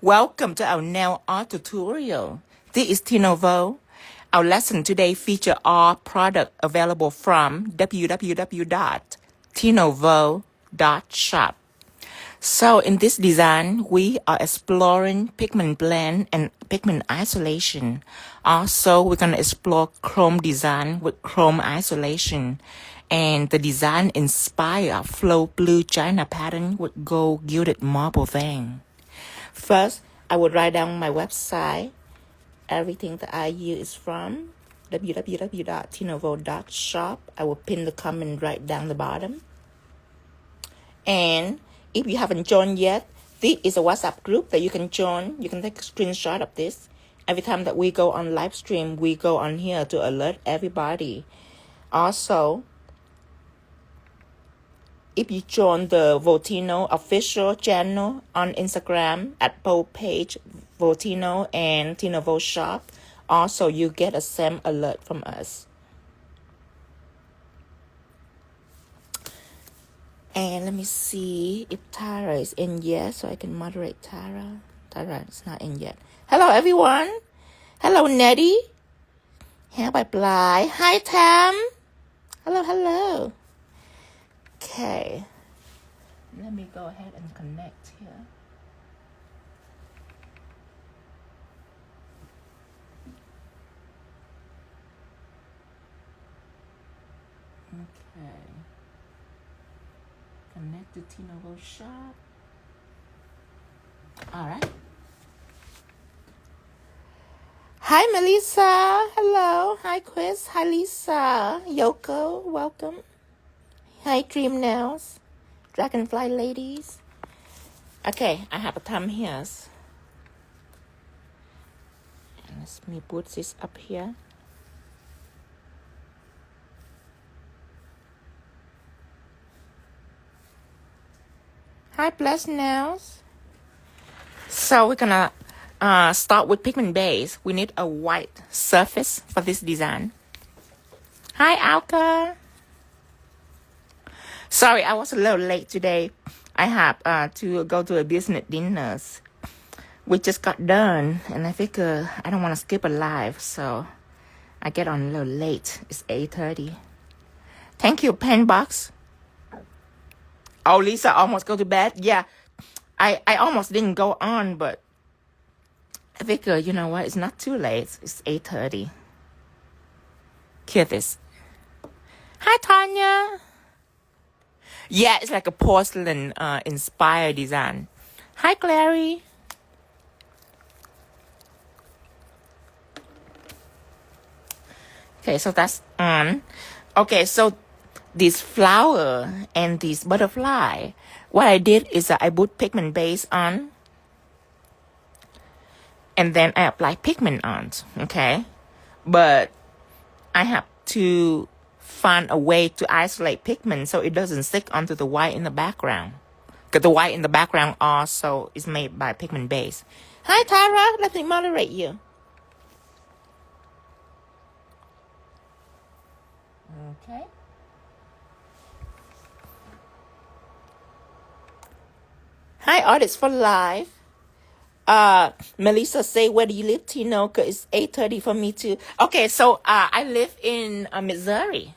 Welcome to our nail art tutorial. This is 𝙤𝙧𝙧𝙧𝙧. Our lesson today features all product available from www.𝙤𝙧𝙧shop. So in this design, we are exploring pigment blend and pigment isolation. Also, we're going to explore chrome design with chrome isolation. And the design inspired a flow blue China pattern with gold gilded marble vein. First, I will write down my website. Everything that I use is from www.𝙤𝙧𝙧shop. I will pin the comment right down the bottom. And if you haven't joined yet, this is a WhatsApp group that you can join. You can take a screenshot of this. Every time that we go on live stream, we go on here to alert everybody. Also, if you join the Voltino official channel on Instagram at both page Voltino and 𝙤𝙧𝙧 shop, also you get a same alert from us. And let me see if Tara is in yet, so I can moderate Tara. Tara is not in yet. Hello, everyone. Hello, Nettie. Hi, bye. Hi, Tam. Hello. Okay. Let me go ahead and connect here. Okay. Connect to 𝙤𝙧𝙧 shop. All right. Hi, Melissa. Hello. Hi, Chris. Hi, Lisa. Yoko, welcome. Hi, Dream Nails. Dragonfly ladies. Okay, I have a thumb here. And let me put this up here. Hi, Blessed Nails. So we're gonna start with pigment base. We need a white surface for this design. Hi, Alka. Sorry, I was a little late today. I have to go to a business dinner. We just got done, and I figure I don't want to skip a live, so I get on a little late. It's 8:30. Thank you, Penbox. Oh, Lisa almost go to bed? Yeah, I almost didn't go on, but I figure, you know what, it's not too late. It's 8:30. Hear this. Hi, Tanya. Yeah, it's like a porcelain inspired design. Hi, Clary. Okay, so that's on. Okay, so this flower and this butterfly, what I did is I put pigment base on, and then I apply pigment on, okay? But I have to find a way to isolate pigment so it doesn't stick onto the white in the background. Because the white in the background also is made by pigment base. Hi, Tara. Let me moderate you. Okay. Hi, Artists for Life. Melissa say, where do you live, Tino? Because it's 8:30 for me too. Okay, so I live in Missouri.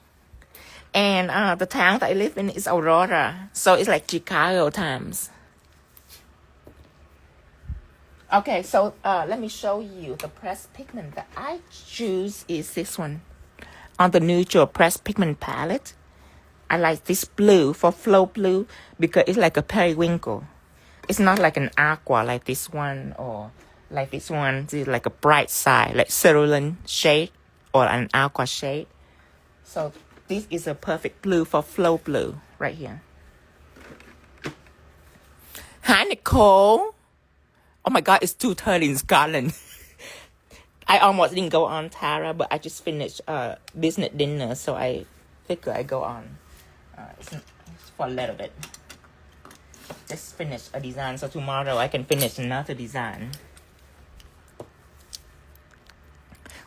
And the town that I live in is Aurora. So it's like Chicago times. Okay, so let me show you the pressed pigment that I choose is this one. On the neutral pressed pigment palette. I like this blue for flow blue because it's like a periwinkle. It's not like an aqua like this one or like this one. It's like a bright side, like cerulean shade or an aqua shade. So this is a perfect blue for flow blue right here. Hi, Nicole. Oh my God, it's 2:30 in Scotland. I almost didn't go on, Tara, but I just finished business dinner, so I figure I go on. It's for a little bit. Just finish a design, so tomorrow I can finish another design.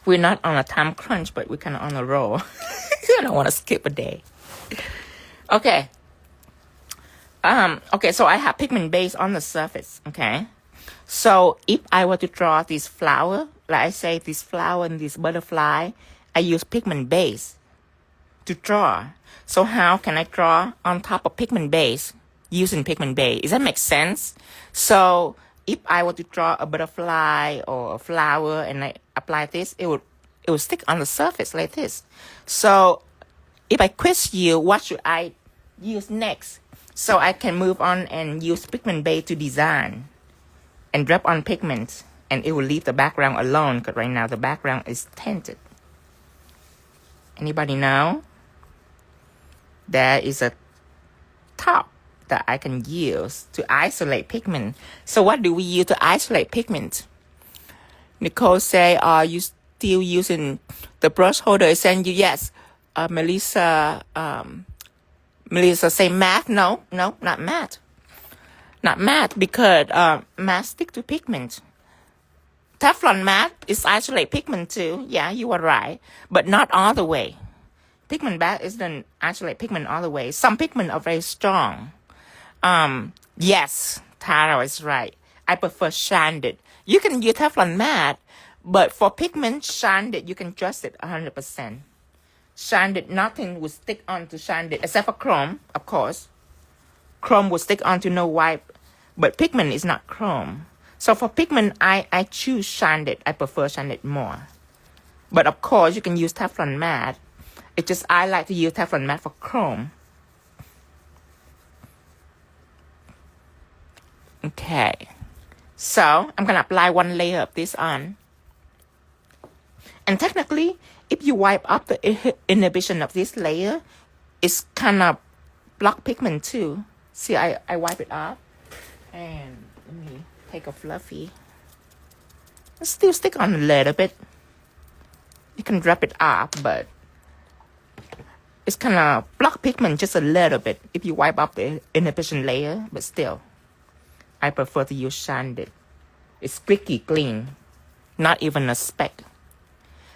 We're not on a time crunch, but we're kind of on a roll. I don't want to skip a day. Okay. Okay, so I have pigment base on the surface, okay? So if I were to draw this flower, like I say, this flower and this butterfly, I use Pigment Base to draw. So how can I draw on top of Pigment Base using Pigment Base? Does that make sense? So if I were to draw a butterfly or a flower and I apply this, it would stick on the surface like this. So if I quiz you, what should I use next? So I can move on and use Pigment Base to design and drop on pigment, and it will leave the background alone because right now the background is tinted. Anybody know? There is a top that I can use to isolate pigment. So what do we use to isolate pigment? Nicole say, are you still using the brush holder I sent you? Yes. Melissa say matte. No, not matte. Not matte because matte stick to pigment. Teflon Matte is isolate pigment too. Yeah, you are right. But not all the way. Pigment Base isn't isolate pigment all the way. Some pigment are very strong. Yes, Tara is right. I prefer sanded. You can use Teflon Matte, but for pigment, sanded, you can trust it 100%. Sanded, nothing will stick onto sanded, except for chrome, of course. Chrome will stick onto no white, but pigment is not chrome. So for pigment, I choose sanded. I prefer sanded more. But of course, you can use Teflon Matte. It's just I like to use Teflon Matte for chrome. Okay. So I'm going to apply one layer of this on. And technically, if you wipe up the inhibition of this layer, it's kind of block pigment too. See, I wipe it off. And let me take a fluffy. Still stick on a little bit. You can drop it off, but it's kind of block pigment just a little bit if you wipe up the inhibition layer, but still, I prefer to use sanded. It's squeaky clean, not even a speck.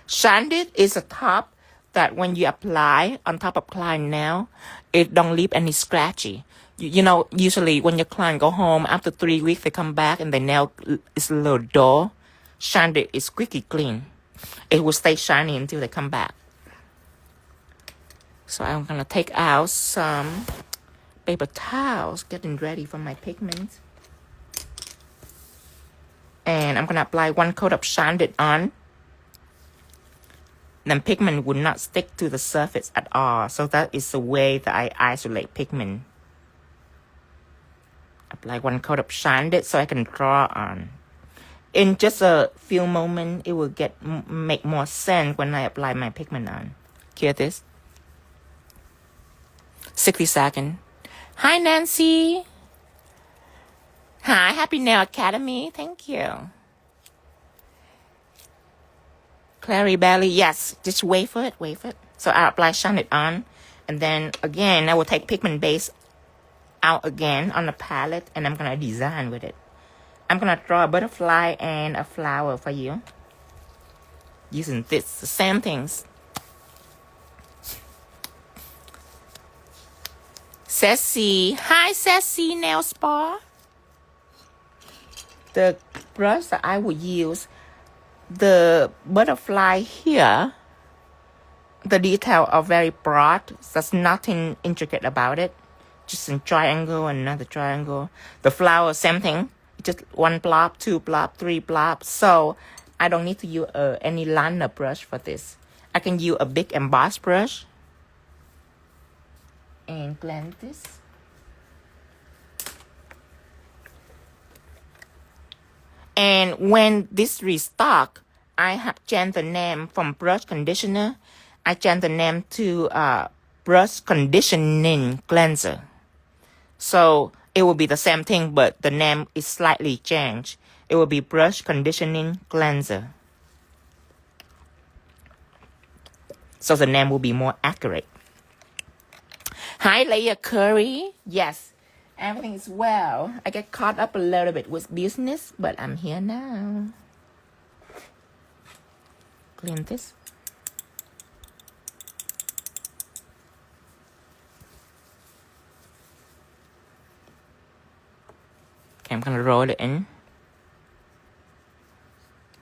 Sanded is a top that when you apply on top of client nail, it don't leave any scratchy. You know, usually when your client go home after 3 weeks, they come back and the nail is a little dull. Sanded is squeaky clean. It will stay shiny until they come back. So I'm going to take out some paper towels, getting ready for my pigment. And I'm going to apply one coat of sanded on. Then pigment will not stick to the surface at all. So that is the way that I isolate pigment. Apply one coat of sanded so I can draw on. In just a few moments, it will make more sense when I apply my pigment on. Hear this? 60 seconds. Hi, Nancy. Hi, Happy Nail Academy. Thank you. Clary Belly. Yes, just wait for it. So I'll apply sanded on. And then again, I will take Pigment Base out again on the palette. And I'm going to design with it. I'm going to draw a butterfly and a flower for you. Using this, the same things. Sassy. Hi, Sassy Nail Spa. The brush that I will use, the butterfly here, the details are very broad. There's nothing intricate about it. Just a triangle and another triangle. The flower, same thing. Just one blob, two blob, three blobs. So I don't need to use any liner brush for this. I can use a big emboss brush and blend this. And when this restock, I have changed the name from brush conditioner. I changed the name to brush conditioning cleanser. So it will be the same thing, but the name is slightly changed. It will be brush conditioning cleanser. So the name will be more accurate. Hi, Leia Curry. Yes, everything is well. I get caught up a little bit with business, but I'm here now. Clean this. Okay, I'm gonna roll it in.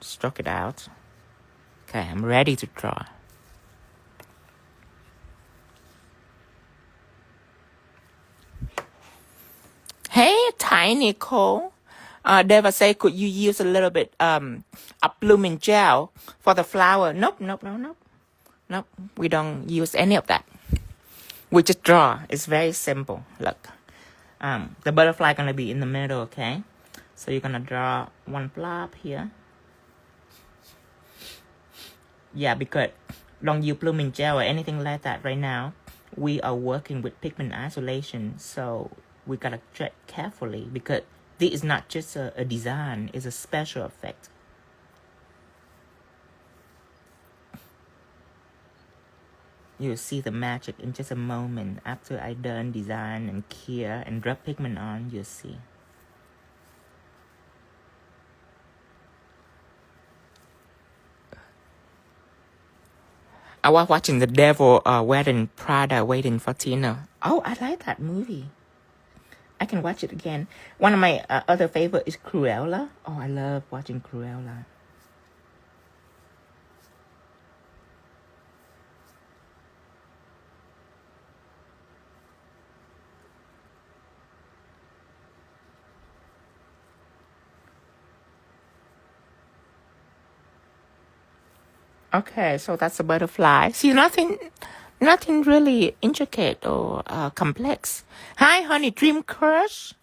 stroke it out. Okay, I'm ready to draw. Hey, Tiny Cole. Deva say, could you use a little bit of blooming gel for the flower? Nope. Nope, we don't use any of that. We just draw. It's very simple. Look, the butterfly gonna be in the middle, okay? So you're gonna draw one blob here. Yeah, because don't use blooming gel or anything like that right now. We are working with pigment isolation, so we gotta tread carefully because this is not just a design, it's a special effect. You'll see the magic in just a moment. After I done design and clear and drop pigment on, you'll see. I was watching The Devil Wearing Prada Waiting for Tina. Oh, I like that movie. I can watch it again. One of my other favorite is Cruella. Oh, I love watching Cruella. Okay, so that's a butterfly. See, nothing really intricate or complex. Hi, honey, Dream Crush.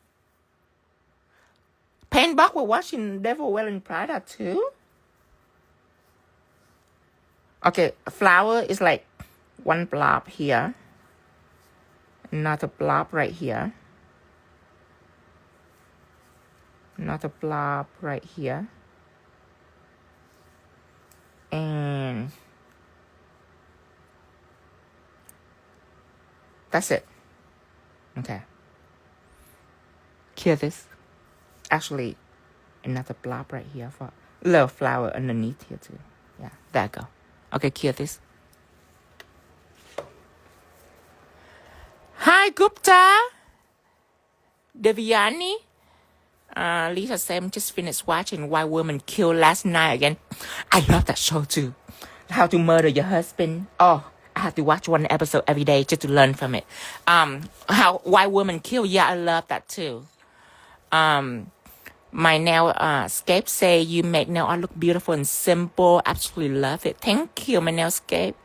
Paintbox, we're watching Devil Wearing Prada too. Okay, flower is like one blob here. Another blob right here. Another blob right here. And that's it. Okay. Clear this. Actually, another blob right here for little flower underneath here too. Yeah, there you go. Okay, clear this. Hi, Gupta. Devyani. Lisa Sam just finished watching Why Women Kill last night again. I love that show too. How to Murder Your Husband. Oh, I have to watch one episode every day just to learn from it. Why Women Kill. Yeah, I love that too. My nail scape say you make nail art look beautiful and simple. Absolutely love it. Thank you, my nail scape.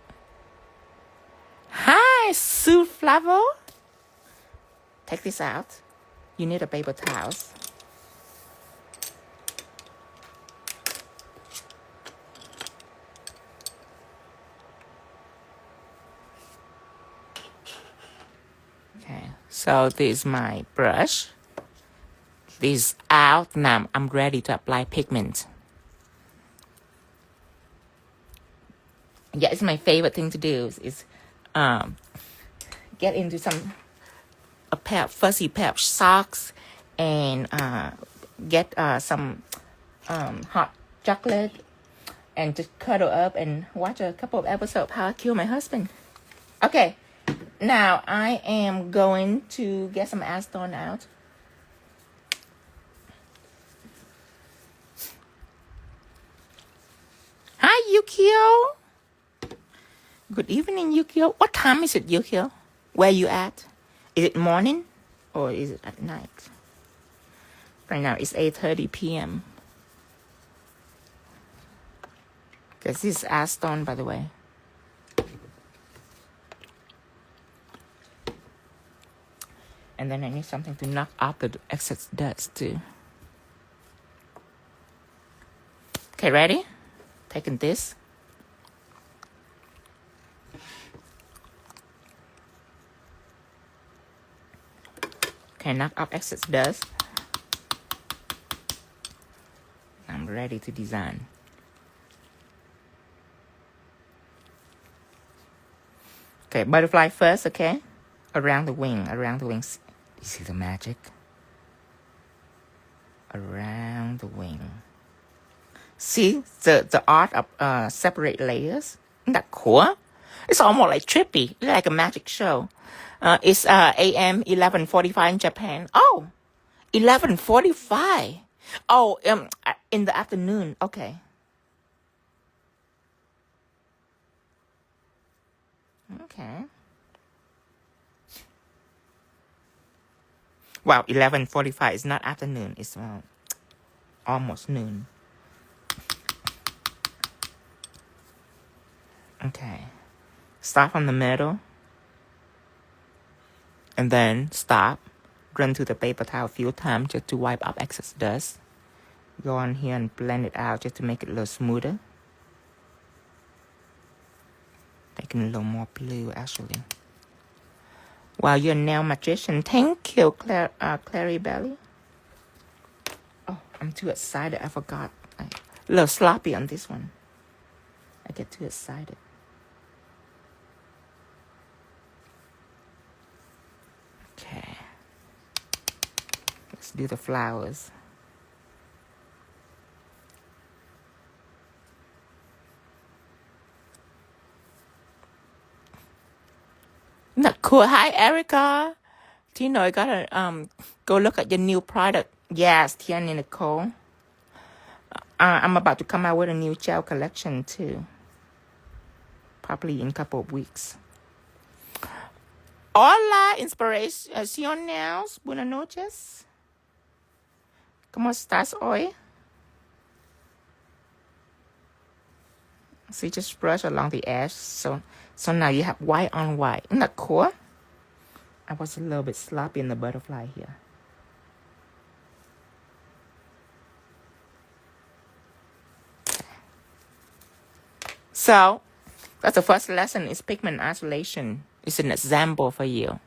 Hi, Sue Flavo. Take this out. You need a paper towel. Okay, so this is my brush. This is out. Now I'm ready to apply pigment. Yeah, it's my favorite thing to do is get into a pair of fuzzy pair of socks and get some hot chocolate and just cuddle up and watch a couple of episodes of How I Killed My Husband. Okay, now I am going to get some acetone out. Hi, Yukio. Good evening, Yukio. What time is it, Yukio? Where you at? Is it morning or is it at night? Right now it's 8:30 p.m. Because this is acetone, by the way. And then I need something to knock out the excess dust too. Okay, ready? Taking this. Okay, knock out excess dust. I'm ready to design. Okay, butterfly first, okay? Around the wing, You see the magic? Around the wing. See the art of separate layers? Isn't that cool? It's almost like trippy, like a magic show. It's AM 11:45 in Japan. Oh, 11:45. Oh, in the afternoon. Okay. Okay. Wow, 11:45. It's not afternoon. It's almost noon. Okay. Start from the middle. And then stop. Run through the paper towel a few times just to wipe up excess dust. Go on here and blend it out just to make it a little smoother. Making a little more blue, actually. Wow, you're a nail magician. Thank you, Clary Belly. Oh, I'm too excited. I forgot. A little sloppy on this one. I get too excited. Okay. Let's do the flowers. Not cool. Hi, Erica. Tino, I gotta go look at your new product. Yes, Tiani Nicole. I'm about to come out with a new gel collection too. Probably in a couple of weeks. Hola, inspiraciones. Buenas noches. ¿Cómo estás hoy? So you just brush along the edge. So now you have white on white. Isn't that cool? I was a little bit sloppy in the butterfly here. So that's the first lesson. Is pigment isolation. It's an example for you.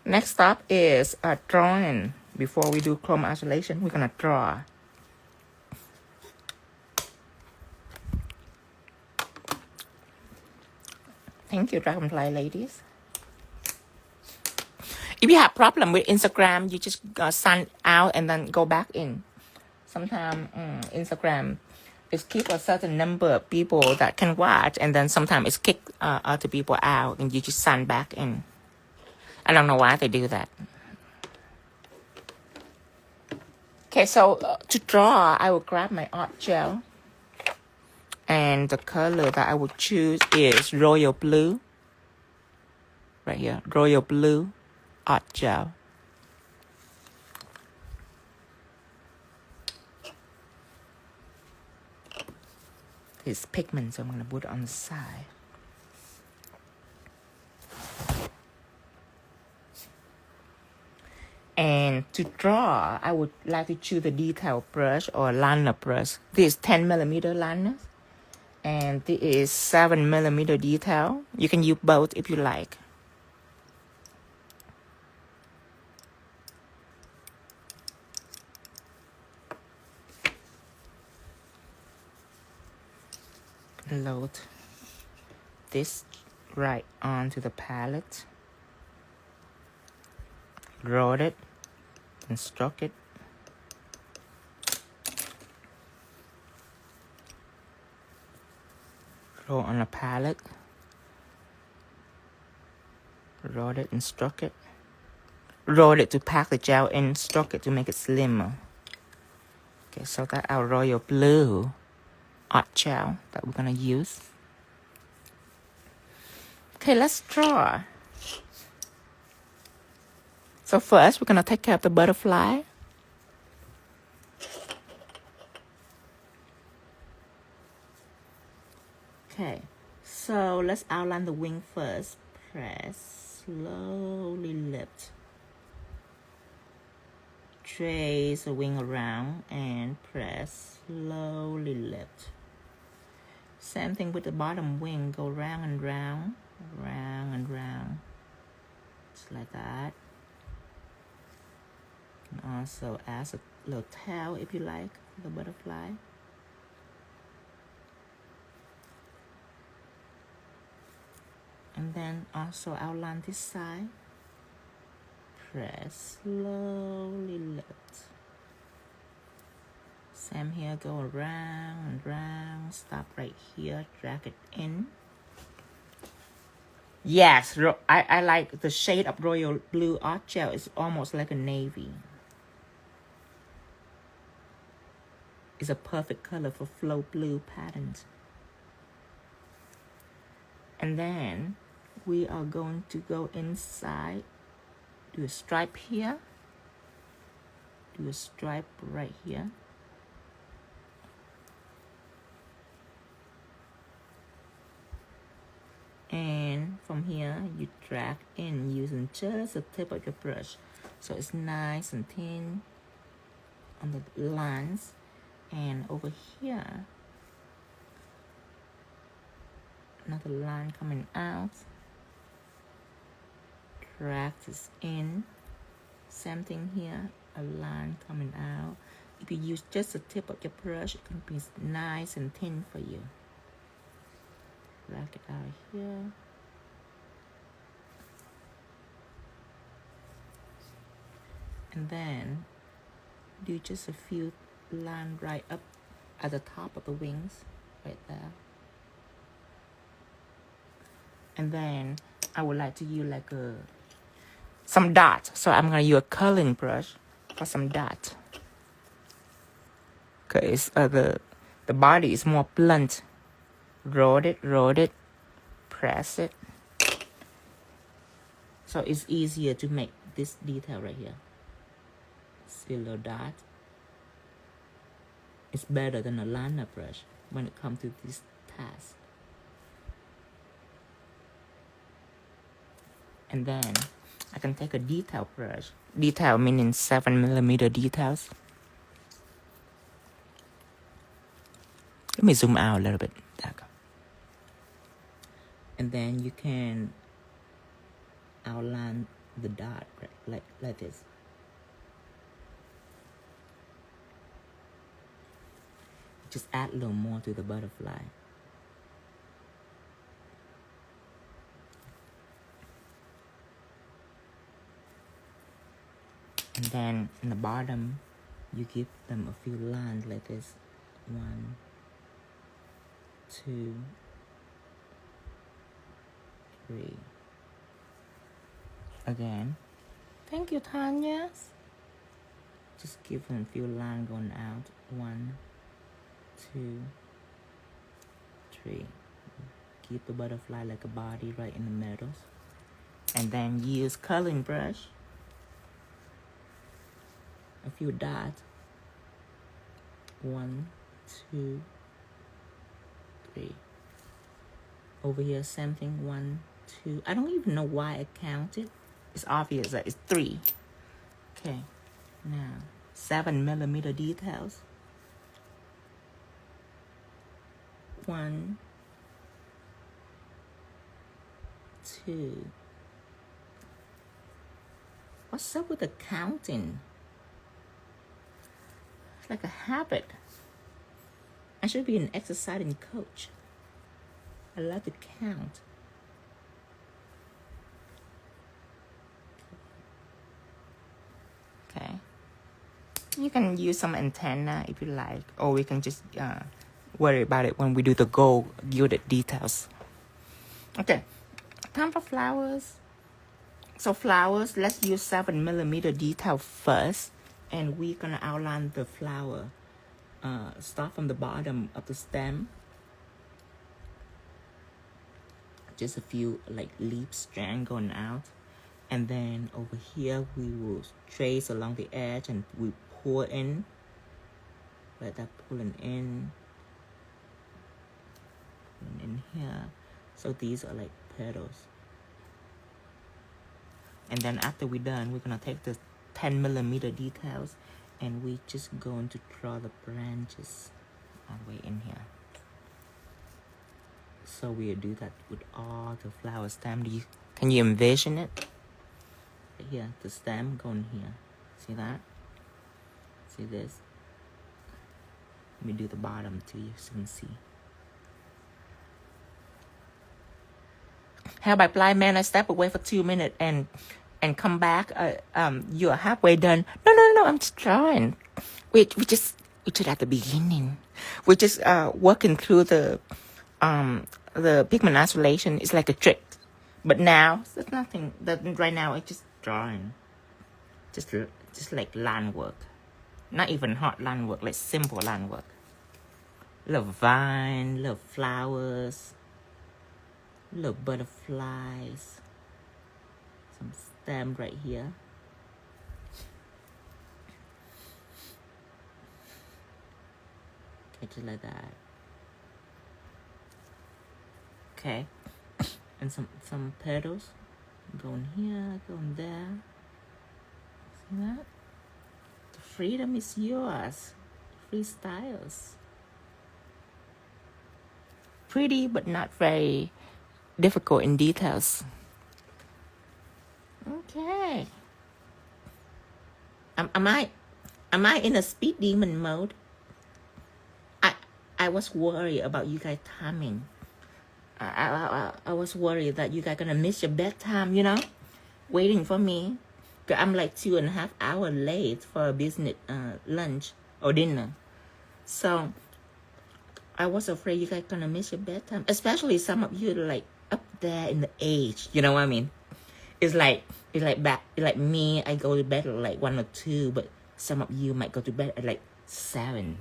Next step is drawing. Before we do chrome isolation, we're gonna draw. Thank you, Dragonfly ladies. If you have problem with Instagram, you just sign out and then go back in. Sometimes Instagram is keep a certain number of people that can watch, and then sometimes it's kick other people out, and you just sign back in. I don't know why they do that. Okay, so to draw, I will grab my art gel. And the color that I would choose is royal blue. Right here, royal blue art gel. It's pigment, so I'm going to put it on the side. And to draw, I would like to choose a detail brush or liner brush. This is 10mm liner. And this is 7mm detail. You can use both if you like. Load this right onto the palette. Roll it and stroke it. Roll on a palette. Roll it and stroke it. Roll it to pack the gel in, stroke it to make it slimmer. Okay, so that's our royal blue art gel that we're gonna use. Okay, let's draw. So first, we're gonna take care of the butterfly. Okay, so let's outline the wing first. Press, slowly lift. Trace the wing around and press, slowly lift. Same thing with the bottom wing. Go round and round, round and round. Just like that. And also add a little tail if you like, for the butterfly. And then also outline this side. Press, slowly lift. Same here, go around and round. Stop right here, drag it in. Yes, I like the shade of royal blue art gel. It's almost like a navy. It's a perfect color for flow blue patterns. And then we are going to go inside, do a stripe here, do a stripe right here. And from here, you drag in using just the tip of your brush. So it's nice and thin on the lines. And over here, another line coming out. Drag this in. Same thing here, a line coming out. If you use just the tip of your brush, it can be nice and thin for you. Drag it out here. And then do just a few lines right up at the top of the wings, right there. And then I would like to use like some dots. So I'm gonna use a curling brush for some dots. Cause the body is more blunt. Roll it, press it. So it's easier to make this detail right here. See a little dot. It's better than a liner brush when it comes to this task. And then I can take a detail brush. Detail meaning 7mm details. Let me zoom out a little bit. There we go. And then you can outline the dot right, like this. Just add a little more to the butterfly. And then in the bottom, you give them a few lines like this. 1, 2, 3. Again. Thank you, Tanya. Just give them a few lines going out. 1, 2, 3. Keep the butterfly like a body right in the middle. And then use curling brush. A few dots. 1, 2, 3. Over here, same thing. 1, 2. I don't even know why I counted. It's obvious that it's 3. Okay. Now, 7mm details. 1, 2. What's up with the counting? It's like a habit. I should be an exercising coach. I love to count. Okay. You can use some antenna if you like, or we can just worry about it when we do the gold gilded details. Okay, time for flowers. So flowers, let's use 7mm detail first, and we're gonna outline the flower. Start from the bottom of the stem. Just a few like leaf strand going out, and then over here we will trace along the edge and we pull in, like that, pulling in here. So these are like petals. And then after we're done, we're gonna take the 10mm details and we just going to draw the branches all the way in here. So we'll do that with all the flower stem. Can you envision it? Right here, the stem going here. See that? See this? Let me do the bottom too, so you can see. How about blind man? I step away for 2 minutes and come back. You're halfway done. No, I'm just drawing. We just at the beginning. We're just working through the pigment isolation. Is like a trick, but now there's nothing. Right now it's just drawing, just like line work. Not even hard line work, like simple line work. Little vine, little flowers, little butterflies, some stem right here. Okay, just like that. Okay, and some petals going here, going there. See that? The freedom is yours. Freestyles. Pretty, but not very difficult in details. Okay. Am I in a speed demon mode? I was worried about you guys timing. I was worried that you guys gonna miss your bedtime, you know, waiting for me. Cause I'm like 2.5 hours late for a business lunch or dinner. So I was afraid you guys gonna miss your bedtime, especially some of you like up there in the age. You know what I mean? It's like me. I go to bed at like 1 or 2, but some of you might go to bed at like 7,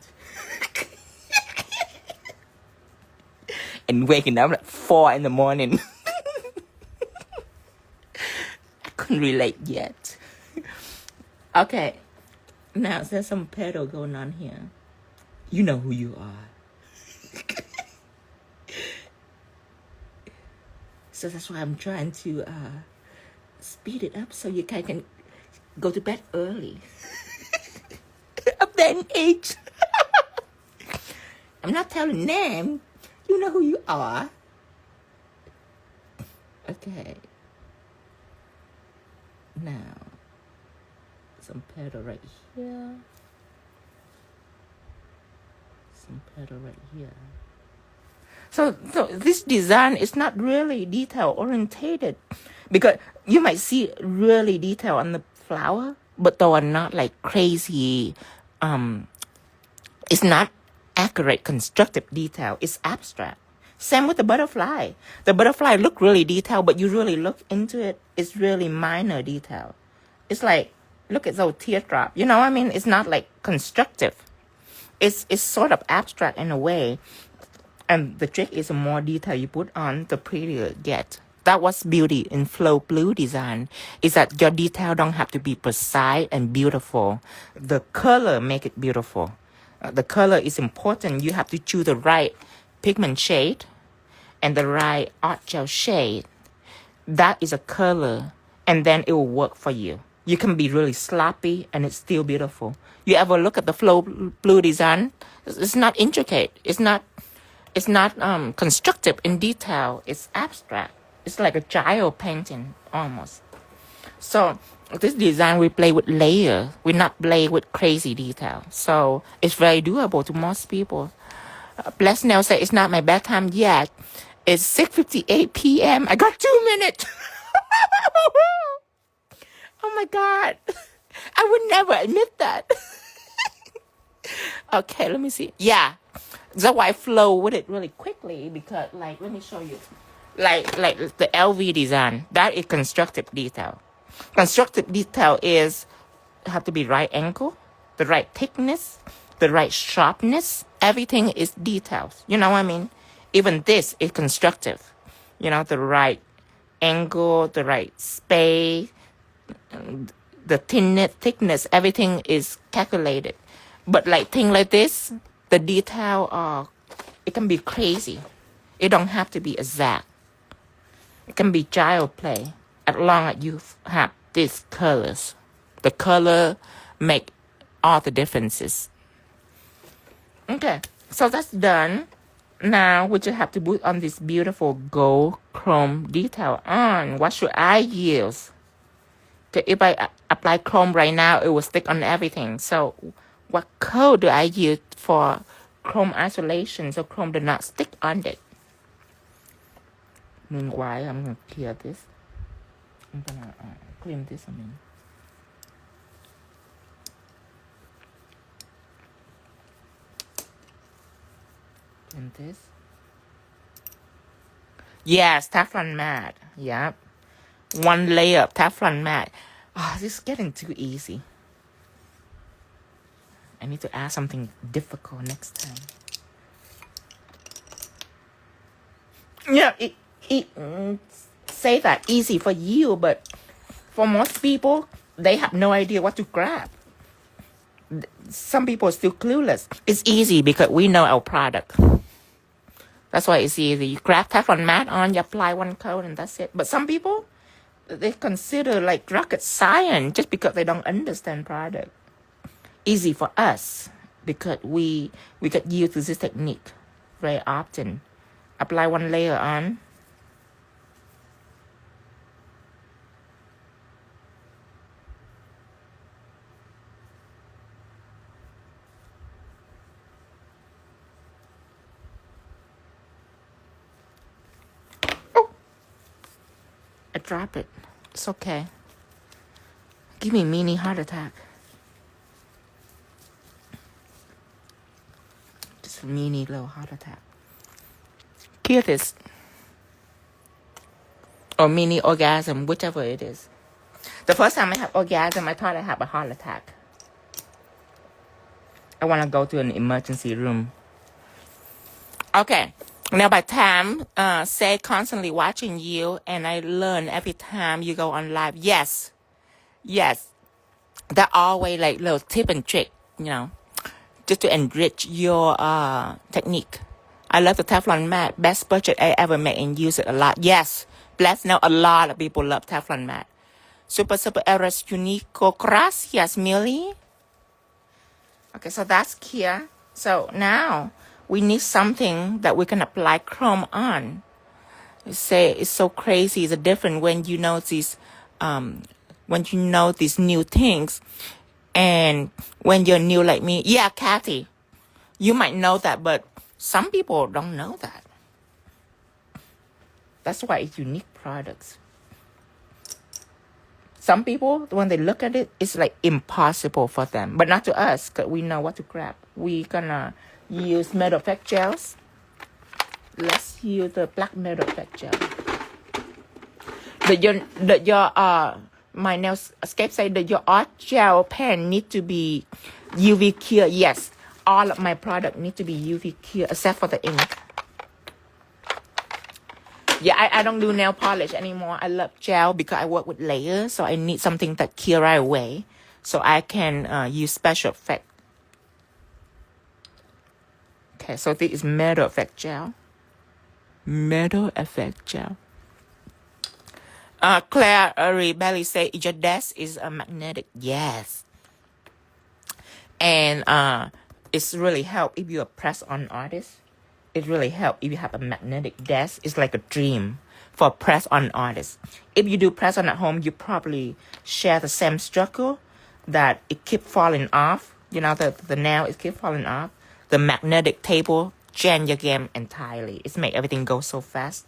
and waking up at 4 in the morning. I couldn't relate yet. Okay, now there's some petal going on here. You know who you are. So that's why I'm trying to speed it up so you guys can go to bed early. Up there in age. I'm not telling them. You know who you are. Okay. Now, some petal right here. Some petal right here. So this design is not really detail orientated, because you might see really detail on the flower, but they are not like crazy. It's not accurate constructive detail. It's abstract. Same with the butterfly. The butterfly look really detailed, but you really look into it, it's really minor detail. It's like, look at those teardrop. You know what I mean? It's not like constructive. It's sort of abstract in a way. And the trick is the more detail you put on, the prettier it gets. That was beauty in flow blue design, is that your detail don't have to be precise and beautiful. The color make it beautiful. The color is important. You have to choose the right pigment shade and the right art gel shade. That is a color, and then it will work for you. You can be really sloppy and it's still beautiful. You ever look at the flow blue design? It's not intricate. It's not constructive in detail. It's abstract. It's like a child painting almost. So this design, we play with layers. We not play with crazy detail. So it's very doable to most people. Bless Nail said, it's not my bedtime yet. It's 6:58 p.m. I got 2 minutes. Oh my God. I would never admit that. Okay, let me see. Yeah. That's why I flow with it really quickly, because like, let me show you. Like the LV design, that is constructive detail. Constructive detail is have to be right angle, the right thickness, the right sharpness. Everything is details. You know what I mean? Even this is constructive. You know, the right angle, the right space, the thickness, everything is calculated. But like thing like this, the detail it can be crazy. It don't have to be exact. It can be child play as long as you have these colors. The color make all the differences. Okay, so that's done. Now we just have to put on this beautiful gold chrome detail on. What should I use? Okay, if I apply chrome right now, it will stick on everything. So what color do I use for chrome isolation so chrome does not stick on it? Meanwhile, I'm going to clear this. I'm going to clean this. Clean this. Yes, Teflon Matte. Yep. 1 layer of Teflon Matte. Oh, this is getting too easy. I need to ask something difficult next time. Yeah, say that easy for you, but for most people, they have no idea what to grab. Some people are still clueless. It's easy because we know our product. That's why it's easy. You grab Teflon Matte on, you apply one coat, and that's it. But some people, they consider like rocket science just because they don't understand product. Easy for us because we get used to this technique very often. Apply one layer on. Oh, I drop it. It's okay. Give me a mini heart attack. Just a mini little heart attack. Hear this. Or mini orgasm, whichever it is. The first time I had orgasm, I thought I had a heart attack. I want to go to an emergency room. Okay. Now by time, say constantly watching you, and I learn every time you go on live. Yes. They're always like little tip and trick, just to enrich your technique. I love the Teflon Matte. Best budget I ever made and use it a lot. Yes. Bless now a lot of people love Teflon Matte. Super eres unico. Gracias, Millie. Okay, so that's here. So now we need something that we can apply chrome on. You say it's so crazy. It's different when you know these new things. And when you're new like me, yeah, Kathy, you might know that, but some people don't know that. That's why it's unique products. Some people, when they look at it, it's like impossible for them. But not to us, because we know what to grab. We're gonna use metal effect gels. Let's use the black metal effect gel. My nail escape say that your art gel pen need to be UV clear. Yes, all of my product need to be UV clear except for the ink. Yeah, I don't do nail polish anymore. I love gel because I work with layers, so I need something that clear right away, so I can use special effect. Okay, so this is metal effect gel. Metal effect gel. Claire Belly say your desk is a magnetic. Yes. And it's really help if you're a press-on artist. It really help if you have a magnetic desk. It's like a dream for press-on artists. If you do press-on at home, you probably share the same struggle that it keep falling off. The nail is keep falling off. The magnetic table change your game entirely. It's make everything go so fast.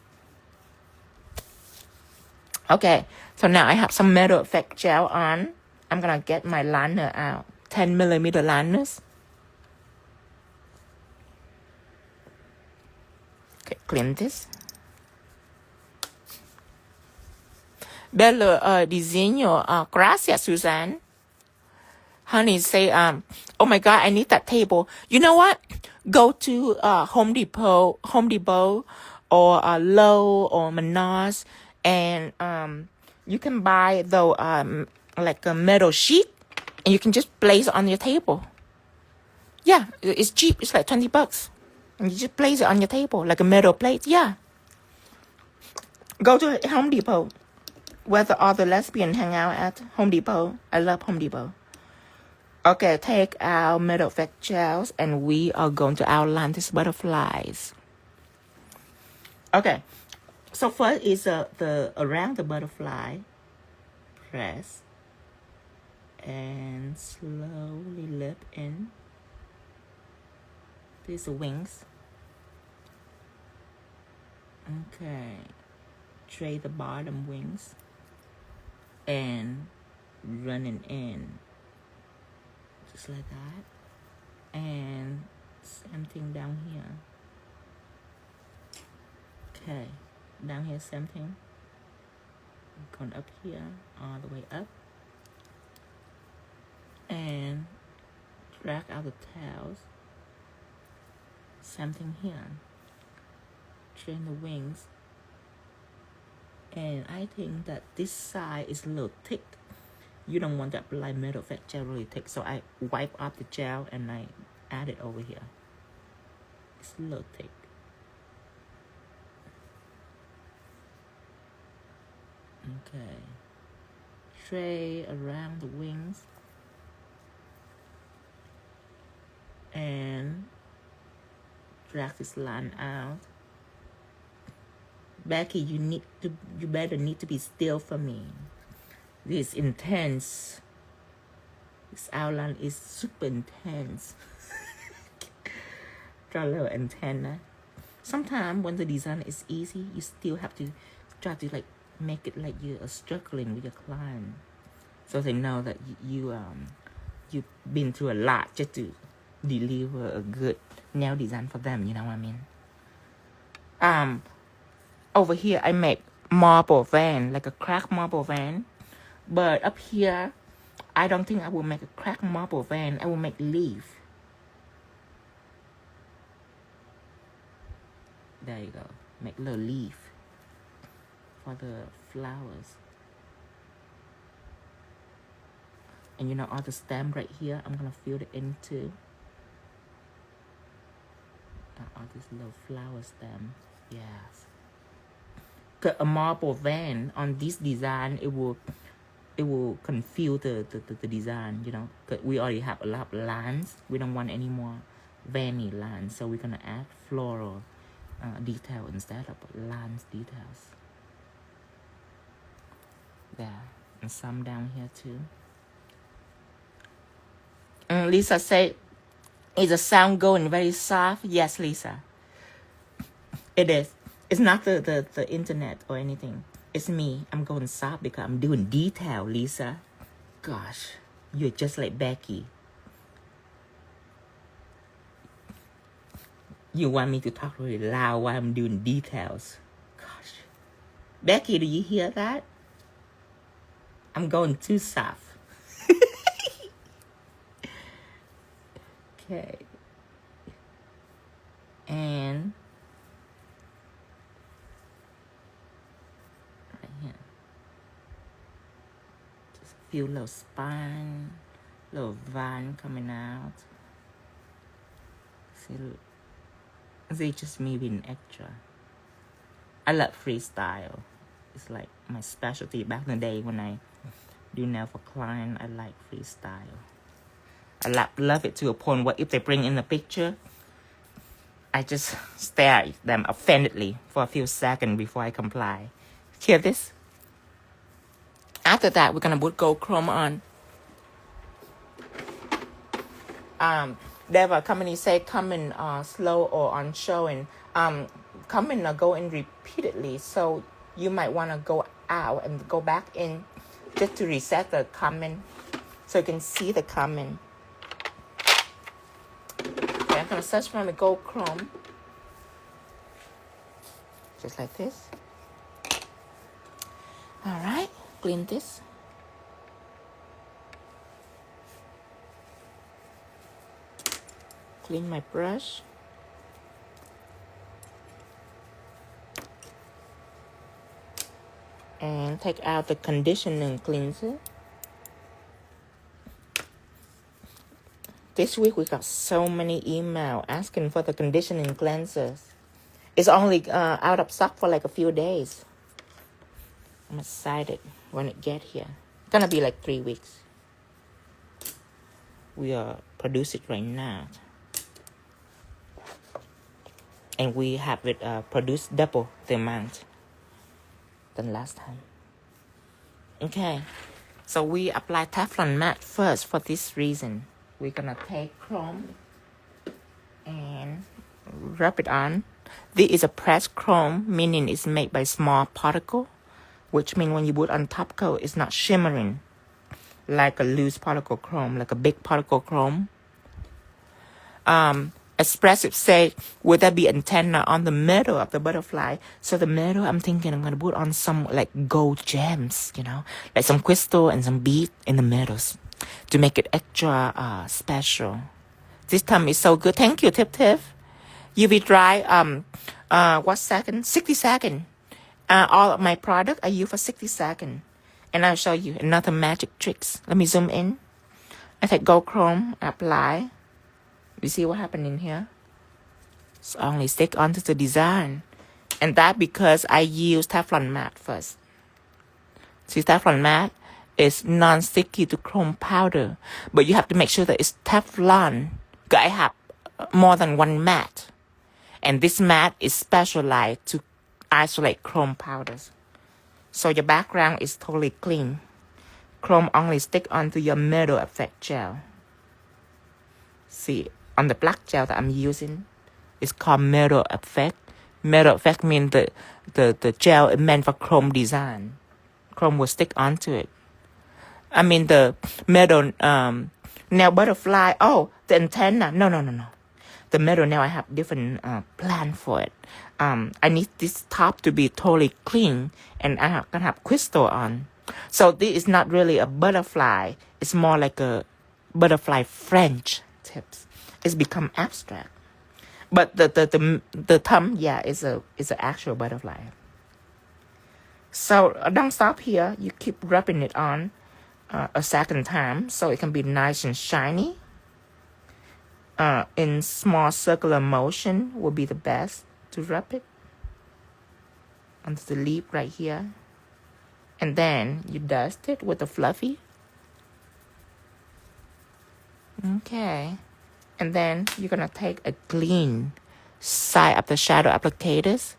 Okay, so now I have some metal effect gel on. I'm gonna get my liner out. 10mm liners. Okay, clean this. Bello diseño. Gracias, Suzanne. Honey say, oh my God, I need that table. You know what? Go to Home Depot, or Lowe's or Menards, and you can buy like a metal sheet, and you can just place it on your table. Yeah, it's cheap. It's like $20. And you just place it on your table like a metal plate. Yeah. Go to Home Depot, where all the lesbians hang out at. Home Depot. I love Home Depot. Okay, take our metal effect gels, and we are going to outline these butterflies. Okay, so first is the around the butterfly. Press and slowly lift in. These are wings. Okay, tray the bottom wings and running in. Just like that. And same thing down here. Okay, down here same thing. Going up here, all the way up. And drag out the tails. Same thing here. Train the wings. And I think that this side is a little thick. You don't want that black metal effect gel really thick. So I wipe off the gel and I add it over here. It's a little thick. Okay. Tray around the wings. And drag this line out. Becky, you better need to be still for me. This is intense. This outline is super intense. Draw a little antenna. Sometimes when the design is easy, you still have to try to like make it like you are struggling with your client, so they know that you've been through a lot just to deliver a good nail design for them. You know what I mean? Over here I make marble vein, like a cracked marble vein. But up here, I don't think I will make a cracked marble vein. I will make leaf. There you go. Make a little leaf for the flowers. And you know, all the stem right here, I'm gonna fill it into all this little flower stem. Yes. Cause a marble vein on this design, it will confuse the design, you know, because we already have a lot of lines. We don't want any more veiny lines, so we're gonna add floral detail instead of lines details. There, and some down here too. Lisa said, "Is the sound going very soft?" Yes, Lisa, it is. It's not the internet or anything. It's me. I'm going soft because I'm doing detail, Lisa. Gosh, you're just like Becky. You want me to talk really loud while I'm doing details. Gosh. Becky, do you hear that? I'm going too soft. Okay. And few little spine, little vine coming out. See, it's just me being extra. I love freestyle. It's like my specialty. Back in the day when I do nail for client, I like freestyle. I love it to a point where if they bring in a picture, I just stare at them offendedly for a few seconds before I comply. Hear this? After that, we're gonna put gold chrome on. There were companies say come in slow or on showing. Come in or go in repeatedly. So you might wanna go out and go back in just to reset the comment, so you can see the comment. Okay, I'm gonna search for my gold chrome, just like this. All right. Clean this. Clean my brush. And take out the conditioning cleanser. This week we got so many emails asking for the conditioning cleansers. It's only out of stock for like a few days. I'm excited when it get here. It's gonna be like 3 weeks. We produce it right now, and we have it produced double the amount than last time. Okay, so we apply Teflon Matte first for this reason. We're gonna take chrome and rub it on. This is a pressed chrome, meaning it's made by small particle, which means when you put on top coat, it's not shimmering like a loose particle chrome, like a big particle chrome. Expressive say, would there be antenna on the middle of the butterfly? So the middle, I'm thinking I'm going to put on some like gold gems, you know, like some crystal and some bead in the middles to make it extra special. This time is so good. Thank you, Tiff. UV dry, what second? 60 seconds. All of my product I use for 60 seconds. And I'll show you another magic tricks. Let me zoom in. I take gold chrome, apply. You see what happened in here? It's only stick onto the design. And that because I use Teflon Matte first. See, Teflon Matte is non-sticky to chrome powder. But you have to make sure that it's Teflon. Because I have more than one matte. And this matte is specialized to isolate chrome powders. So your background is totally clean. Chrome only stick onto your metal effect gel. See, on the black gel that I'm using, it's called metal effect. Metal effect means the gel is meant for chrome design. Chrome will stick onto it. I mean the metal nail butterfly. Oh, the antenna. No. The metal nail, I have different plan for it. I need this top to be totally clean, and I can have crystal on. So this is not really a butterfly. It's more like a butterfly French tips. It's become abstract. But the thumb, yeah, is an actual butterfly. So don't stop here. You keep rubbing it on a second time so it can be nice and shiny. In small circular motion will be the best to rub it onto the lip right here. And then you dust it with a fluffy. Okay. And then you're going to take a clean side of the shadow applicators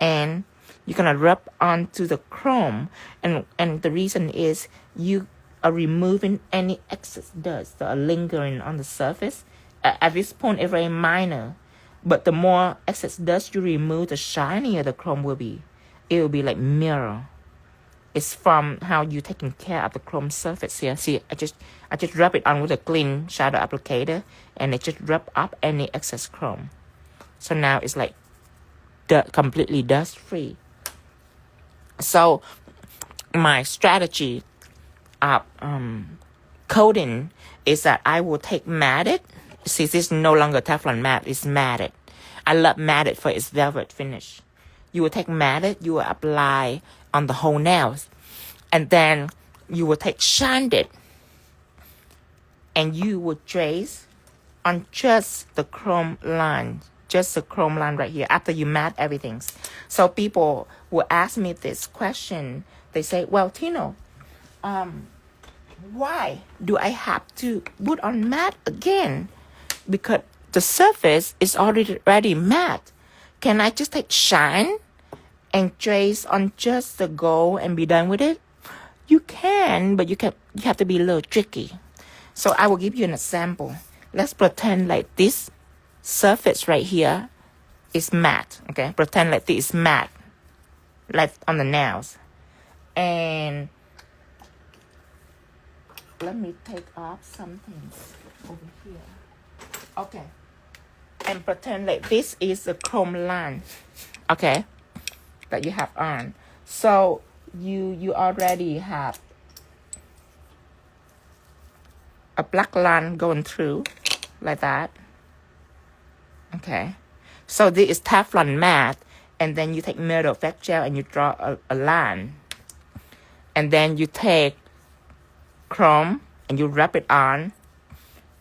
and you're going to rub onto the chrome. And the reason is you are removing any excess dust that are lingering on the surface. At this point, it's very minor. But the more excess dust you remove, the shinier the chrome will be. It will be like mirror. It's from how you taking care of the chrome surface here. See, I just rub it on with a clean shadow applicator, and it just rub up any excess chrome. So now it's like completely dust free. So my strategy of coating is that I will take matted. See, this is no longer Teflon Matte, it's matted. I love matted for its velvet finish. You will take matted, you will apply on the whole nails. And then you will take shined, and you will trace on just the chrome line. Just the chrome line right here after you matte everything. So people will ask me this question. They say, well, Tino, why do I have to put on matte again? Because the surface is already matte. Can I just take shine and trace on just the gold and be done with it? You can, but you have to be a little tricky. So I will give you an example. Let's pretend like this surface right here is matte. Okay, pretend like this is matte, like on the nails. And let me take off something over here. Okay, and pretend like this is the chrome line. Okay, that you have on. So you already have a black line going through like that. Okay, so this is Teflon Matte, and then you take metal effect gel and you draw a line, and then you take chrome and you rub it on,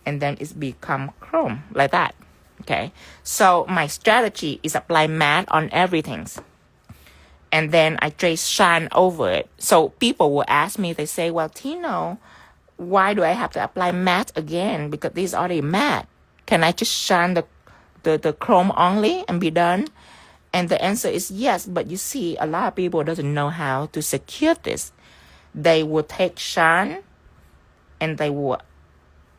and then it's become chrome like that. Okay, so my strategy is apply matte on everything, and then I trace shine over it. So people will ask me, they say, well, Tino, why do I have to apply matte again? Because this is already matte. Can I just shine the chrome only and be done? And the answer is yes, but you see, a lot of people doesn't know how to secure this. They will take shine and they will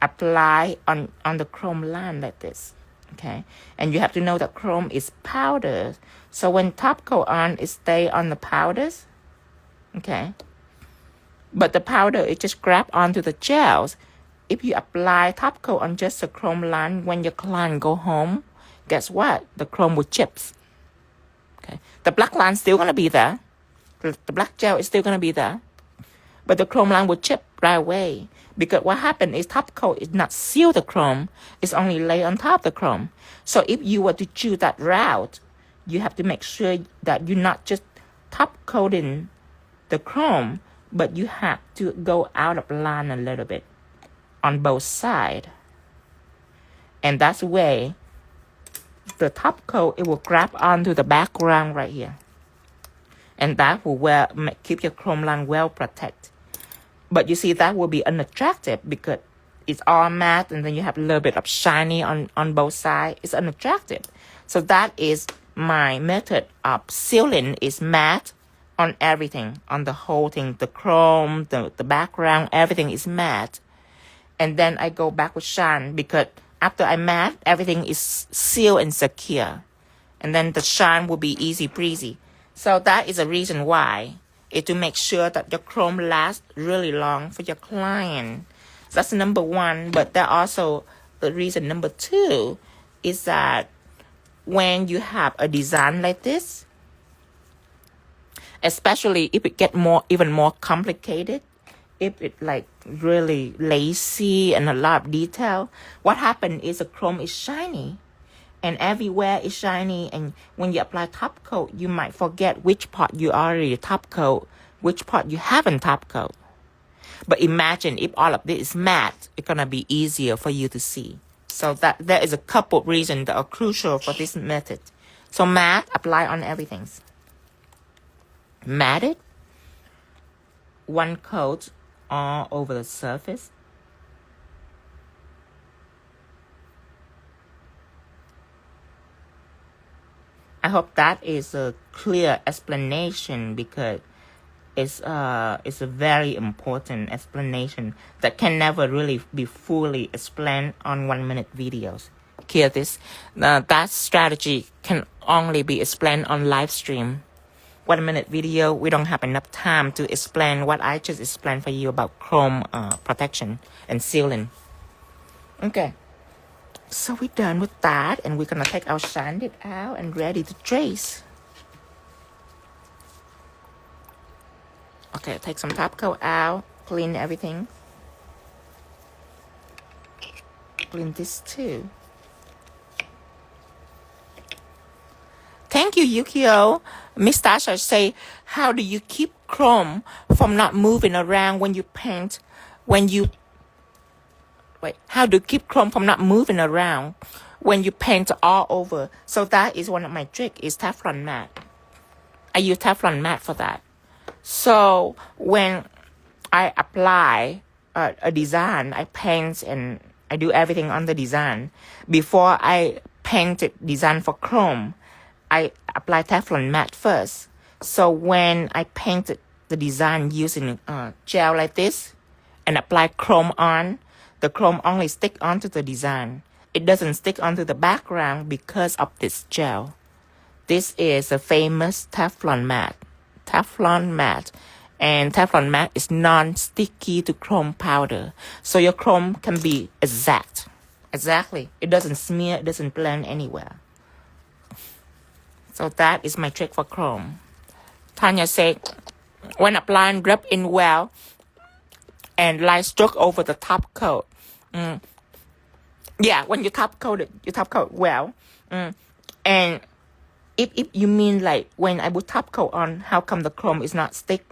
apply on the chrome line like this. Okay, and you have to know that chrome is powder. So when top coat on, it stay on the powders. Okay, but the powder, it just grab onto the gels. If you apply top coat on just the chrome line, when your client go home, guess what? The chrome will chips. Okay, the black line still gonna be there. The black gel is still gonna be there, but the chrome line will chip right away. Because what happened is top coat is not seal the chrome, it's only lay on top of the chrome. So if you were to choose that route, you have to make sure that you're not just top coating the chrome, but you have to go out of line a little bit on both sides. And that's the way the top coat, it will grab onto the background right here. And that will keep your chrome line well protected. But you see, that will be unattractive because it's all matte and then you have a little bit of shiny on both sides. It's unattractive. So that is my method of sealing, is matte on everything, on the whole thing. The chrome, the background, everything is matte. And then I go back with shine because after I matte, everything is sealed and secure. And then the shine will be easy breezy. So that is a reason why, is to make sure that your chrome lasts really long for your client. That's number one. But there also the reason number two is that when you have a design like this, especially if it get even more complicated, if it like really lacy and a lot of detail, what happens is the chrome is shiny. And everywhere is shiny, and when you apply top coat, you might forget which part you already top coat, which part you haven't top coat. But imagine if all of this is matte, it's gonna be easier for you to see. So that there is a couple of reasons that are crucial for this method. So matte, apply on everything. Matte it, one coat all over the surface. I hope that is a clear explanation because it's a very important explanation that can never really be fully explained on 1 minute videos. Hear this? That strategy can only be explained on live stream. 1 minute video, we don't have enough time to explain what I just explained for you about chrome protection and sealing. Okay. So we're done with that, and we're gonna take our shine it out and ready to trace. Okay, take some top coat out, clean everything. Clean this too. Thank you, Yukio. Miss Tasha say, how do you keep chrome from not moving around when you paint? How do you keep chrome from not moving around when you paint all over? So that is one of my tricks, is Teflon Matte. I use Teflon Matte for that. So when I apply a design, I paint and I do everything on the design. Before I paint it design for chrome, I apply Teflon Matte first. So when I painted the design using gel like this and apply chrome on, the chrome only stick onto the design. It doesn't stick onto the background because of this gel. This is a famous Teflon Matte. Teflon Matte. And Teflon Matte is non-sticky to chrome powder. So your chrome can be exact. Exactly. It doesn't smear, it doesn't blend anywhere. So that is my trick for chrome. Tanya said, when applying, rub in well and light stroke over the top coat. Yeah, when you top coat it, you top coat well. And if you mean like when I put top coat on, how come the chrome is not stick?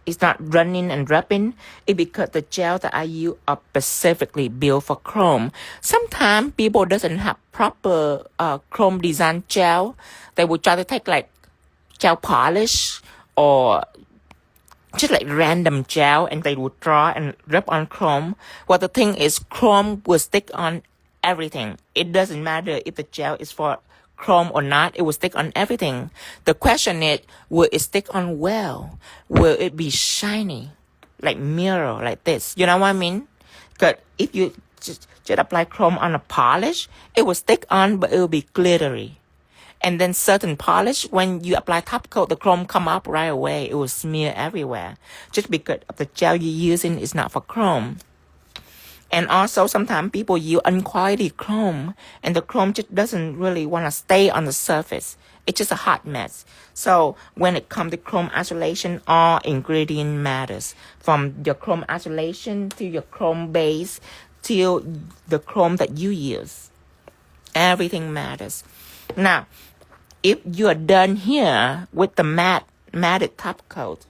It's not running and rubbing? It's because the gel that I use are specifically built for chrome. Sometimes people doesn't have proper chrome design gel. They will try to take like gel polish or just like random gel, and they will draw and rub on chrome. Well, the thing is, chrome will stick on everything. It doesn't matter if the gel is for chrome or not. It will stick on everything. The question is, will it stick on well? Will it be shiny, like mirror, like this? You know what I mean? Because if you just apply chrome on a polish, it will stick on, but it will be glittery. And then certain polish, when you apply top coat, the chrome come up right away. It will smear everywhere. Just because the gel you're using is not for chrome. And also, sometimes people use unquality chrome, and the chrome just doesn't really want to stay on the surface. It's just a hot mess. So when it comes to chrome isolation, all ingredient matters. From your chrome isolation to your chrome base to the chrome that you use. Everything matters. Now, if you're done here with the matted top coat,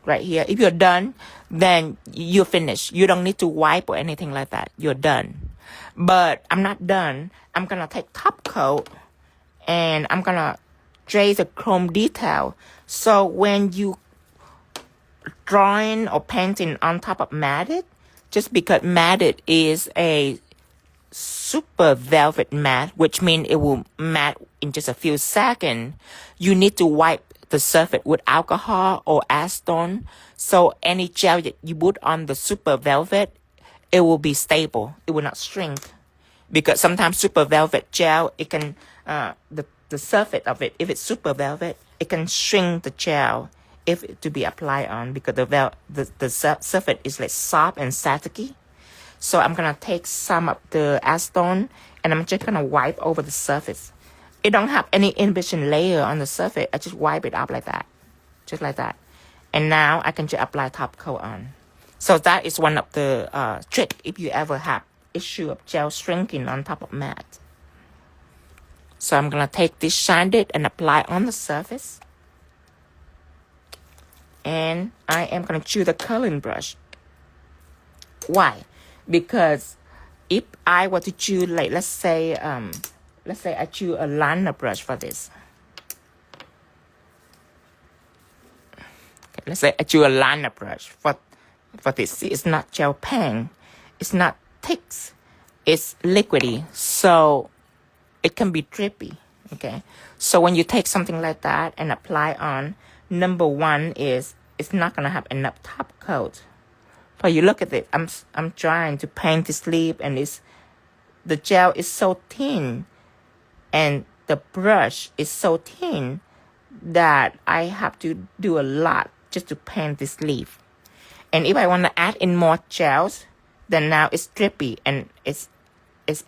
right here, if you're done, then you're finished. You don't need to wipe or anything like that. You're done. But I'm not done. I'm going to take top coat and I'm going to trace the chrome detail. So when you drawing or painting on top of matted, just because matted is a super velvet matte, which means it will matte in just a few seconds, you need to wipe the surface with alcohol or acetone. So any gel that you put on the super velvet, it will be stable. It will not shrink. Because sometimes super velvet gel, it can, the surface of it, if it's super velvet, it can shrink the gel if it to be applied on, because the surface is like soft and staticky. So I'm going to take some of the acetone and I'm just going to wipe over the surface. It don't have any inhibition layer on the surface. I just wipe it up like that. Just like that. And now I can just apply top coat on. So that is one of the tricks if you ever have issue of gel shrinking on top of matte. So I'm going to take this shaded and apply on the surface. And I am going to choose the coloring brush. Why? Because if I were to choose, like, let's say I choose a liner brush for this. Okay, let's say I choose a liner brush for this. See, it's not gel pen. It's not thick. It's liquidy. So it can be drippy. Okay. So when you take something like that and apply on, number one is it's not going to have enough top coat. So you look at it, I'm trying to paint this leaf and the gel is so thin and the brush is so thin that I have to do a lot just to paint this leaf. And if I want to add in more gels, then now it's drippy and it's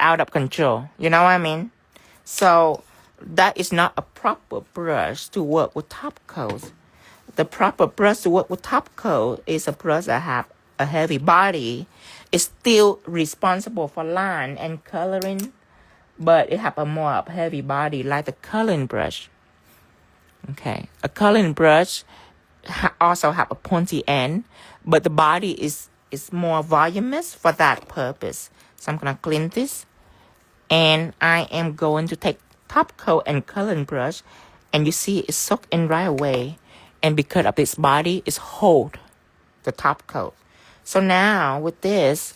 out of control. You know what I mean? So that is not a proper brush to work with top coat. The proper brush to work with top coat is a brush that have a heavy body. It's still responsible for line and coloring, but it have a more heavy body like the coloring brush. Okay, a coloring brush also have a pointy end, but the body is more voluminous for that purpose. So I'm gonna clean this, and I am going to take top coat and coloring brush, and you see it's soaked in right away, and because of its body, it's hold the top coat. So now with this,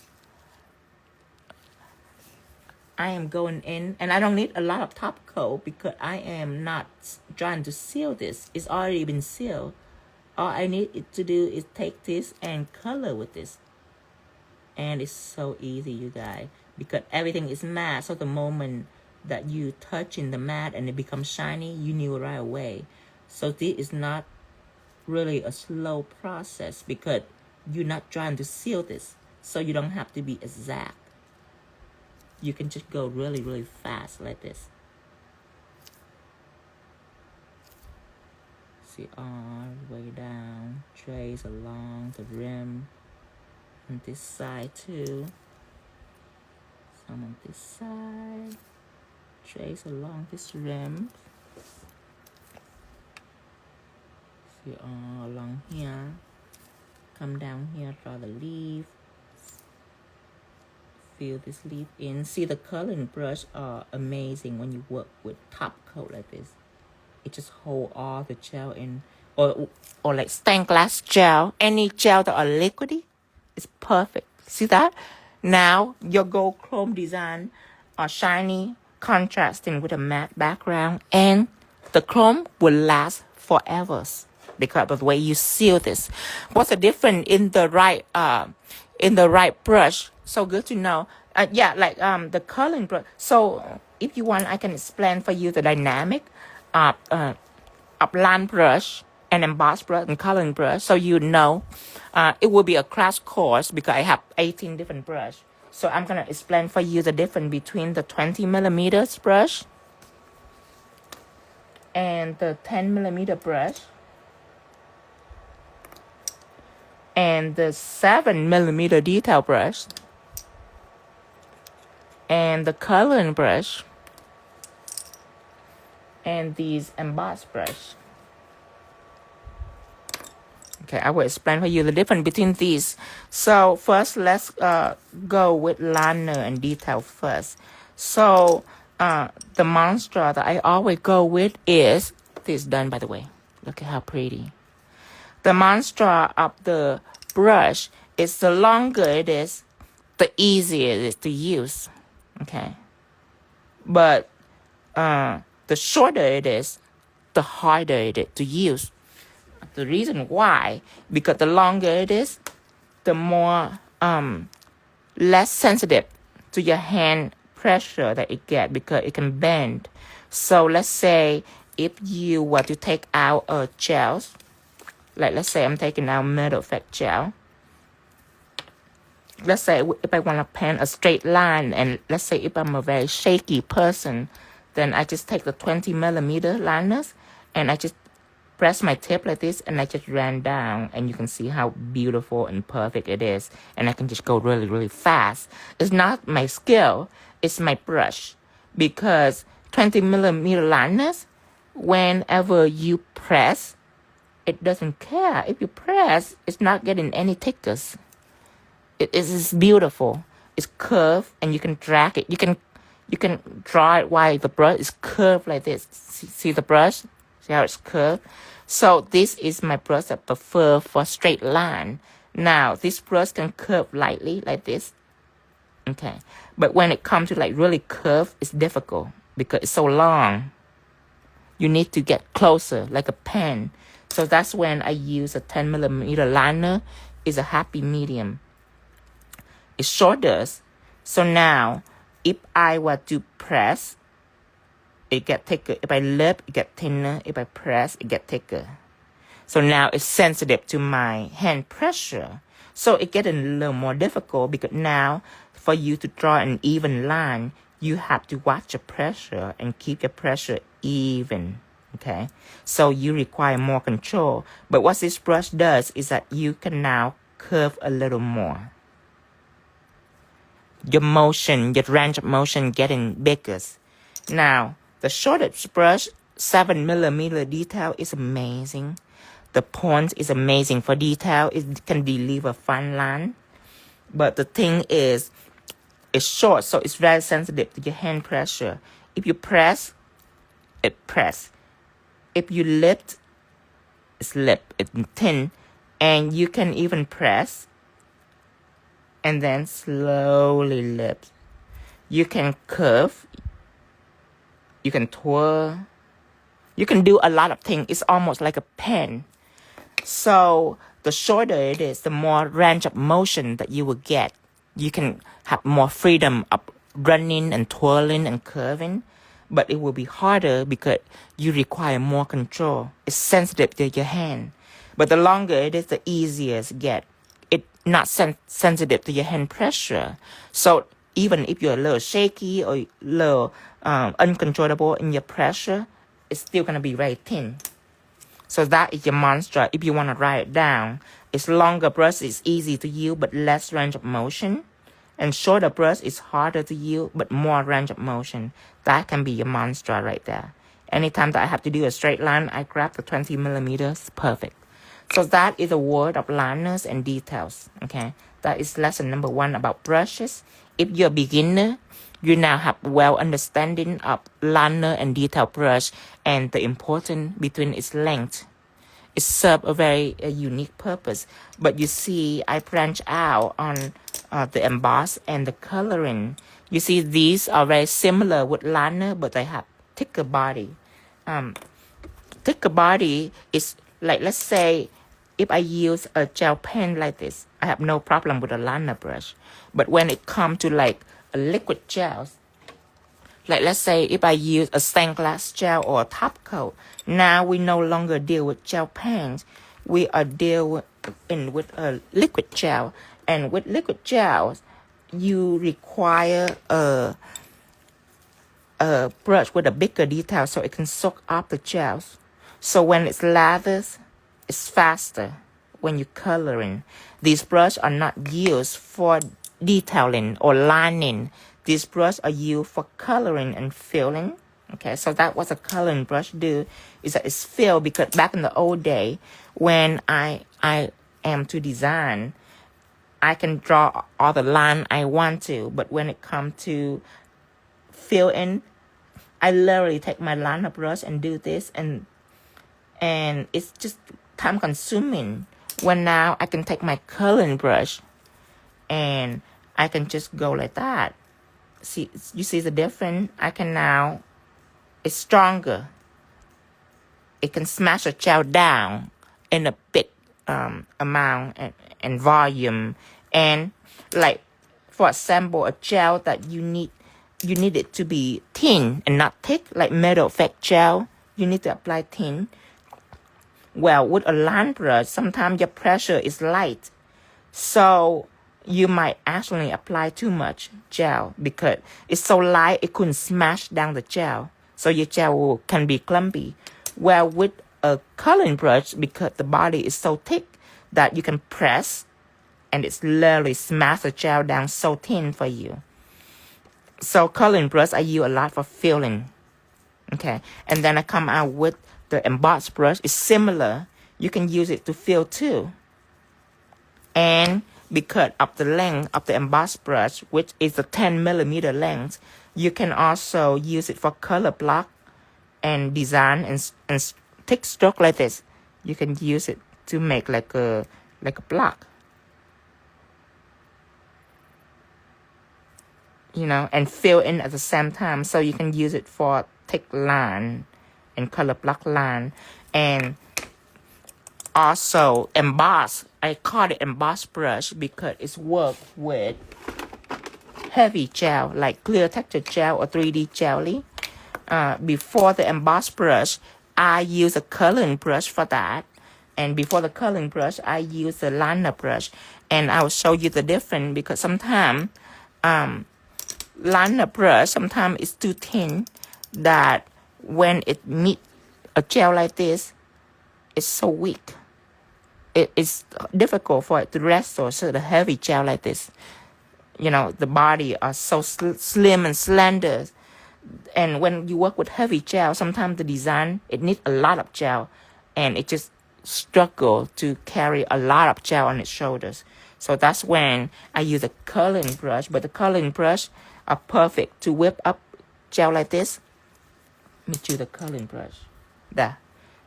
I am going in, and I don't need a lot of top coat because I am not trying to seal this. It's already been sealed. All I need it to do is take this and color with this. And it's so easy, you guys, because everything is matte. So the moment that you touch in the matte and it becomes shiny, you knew right away. So this is not really a slow process because you're not trying to seal this, so you don't have to be exact. You can just go really, really fast like this. See, all the way down, trace along the rim on this side too. Some on this side, trace along this rim. See, all along here. Come down here, draw the leaf, fill this leaf in. See, the coloring brush are amazing when you work with top coat like this. It just hold all the gel in, or like stained glass gel, any gel that are liquidy, it's perfect. See that? Now your gold chrome design are shiny, contrasting with a matte background, and the chrome will last forever. Because of the way you seal this. What's the difference in the right brush? So good to know. The coloring brush. So if you want, I can explain for you the dynamic of line brush and emboss brush and coloring brush. So you know, it will be a crash course because I have 18 different brush. So I'm gonna explain for you the difference between the 20 millimeters brush and the 10mm brush, and the 7mm detail brush, and the coloring brush, and these emboss brush. Okay, I will explain for you the difference between these. So first, let's go with liner and detail first. So the monster that I always go with is, this is done by the way. Look at how pretty. The monster of the brush is the longer it is, the easier it is to use. Okay. But the shorter it is, the harder it is to use. The reason why, because the longer it is, the more less sensitive to your hand pressure that it gets, because it can bend. So let's say if you were to take out a gel, like let's say I'm taking out metal effect gel. Let's say if I want to paint a straight line, and let's say if I'm a very shaky person, then I just take the 20mm liners and I just press my tip like this, and I just ran down, and you can see how beautiful and perfect it is. And I can just go really, really fast. It's not my skill, it's my brush. Because 20mm liners, whenever you press, it doesn't care. If you press, it's not getting any thickness. It is beautiful. It's curved, and you can drag it. You can draw it while the brush is curved like this. See the brush? See how it's curved? So this is my brush I prefer for straight line. Now, this brush can curve lightly like this. Okay. But when it comes to like really curved, it's difficult because it's so long. You need to get closer like a pen. So that's when I use a 10mm liner. It's a happy medium. It's shorter. So now, if I were to press, it get thicker. If I lift, it get thinner. If I press, it get thicker. So now it's sensitive to my hand pressure. So it gets a little more difficult, because now for you to draw an even line, you have to watch your pressure and keep your pressure even. Okay? So you require more control. But what this brush does is that you can now curve a little more. Your motion, your range of motion getting bigger. Now, the shortest brush, 7mm detail, is amazing. The point is amazing for detail. It can deliver fine line. But the thing is, it's short, so it's very sensitive to your hand pressure. If you press, it press. If you lift, it's lift. It's thin. And you can even press and then slowly lift. You can curve. You can twirl. You can do a lot of things. It's almost like a pen. So the shorter it is, the more range of motion that you will get. You can have more freedom of running and twirling and curving. But it will be harder because you require more control. It's sensitive to your hand. But the longer it is, the easier it gets. It's not sensitive to your hand pressure. So even if you're a little shaky or a little uncontrollable in your pressure, it's still going to be very thin. So that is your monster. If you want to write it down, it's longer brush is easy to use but less range of motion. And shorter brush is harder to use but more range of motion. That can be your monster right there. Anytime that I have to do a straight line, I grab the 20mm. Perfect. So that is a word of liners and details. Okay, that is lesson number 1 about brushes. If you're a beginner, you now have well understanding of liner and detail brush and the importance between its length. It serves a very unique purpose. But you see, I branch out on the emboss and the coloring. You see, these are very similar with liner, but they have thicker body. Thicker body is like, let's say, if I use a gel pen like this, I have no problem with a liner brush. But when it comes to like a liquid gel, like let's say if I use a stained glass gel or a top coat, now we no longer deal with gel pens. We are dealing with a liquid gel. And with liquid gels, you require a a brush with a bigger detail so it can soak up the gels. So when it's lathers, it's faster when you're coloring. These brushes are not used for detailing or lining. These brushes are used for coloring and filling. Okay, so that what a coloring brush do, is that it's fill, because back in the old day when I am to design, I can draw all the line I want to, but when it comes to fill in, I literally take my liner brush and do this, and it's just time consuming. When now I can take my coloring brush and I can just go like that. See, you see the difference? I can now, it's stronger. It can smash a gel down in a big amount and volume. And like, for example, a gel that you need it to be thin and not thick, like metal effect gel, you need to apply thin. Well, with a line brush, sometimes your pressure is light, so you might actually apply too much gel because it's so light it couldn't smash down the gel, so your gel can be clumpy. Well, with a coloring brush, because the body is so thick that you can press and it's literally smash the gel down so thin for you. So coloring brush I use a lot for filling. Okay, and then I come out with the Emboss brush. It's similar. You can use it to fill too. And because of the length of the Emboss brush, which is a 10mm length, you can also use it for color block and design and thick stroke like this. You can use it to make like a block, you know, and fill in at the same time. So you can use it for thick line and color block line. And also emboss. I call it Emboss brush because it's worked with heavy gel like clear texture gel or 3D jelly. Before the Emboss brush, I use a coloring brush for that. And before the coloring brush, I use the liner brush. And I will show you the difference, because sometimes liner brush, sometimes it's too thin that when it meet a gel like this, it's so weak. It is difficult for it to wrestle. So the heavy gel like this, you know, the body are so slim and slender. And when you work with heavy gel, sometimes the design, it needs a lot of gel, and it just struggle to carry a lot of gel on its shoulders. So that's when I use a coloring brush. But the coloring brush are perfect to whip up gel like this. Let me do the coloring brush. There.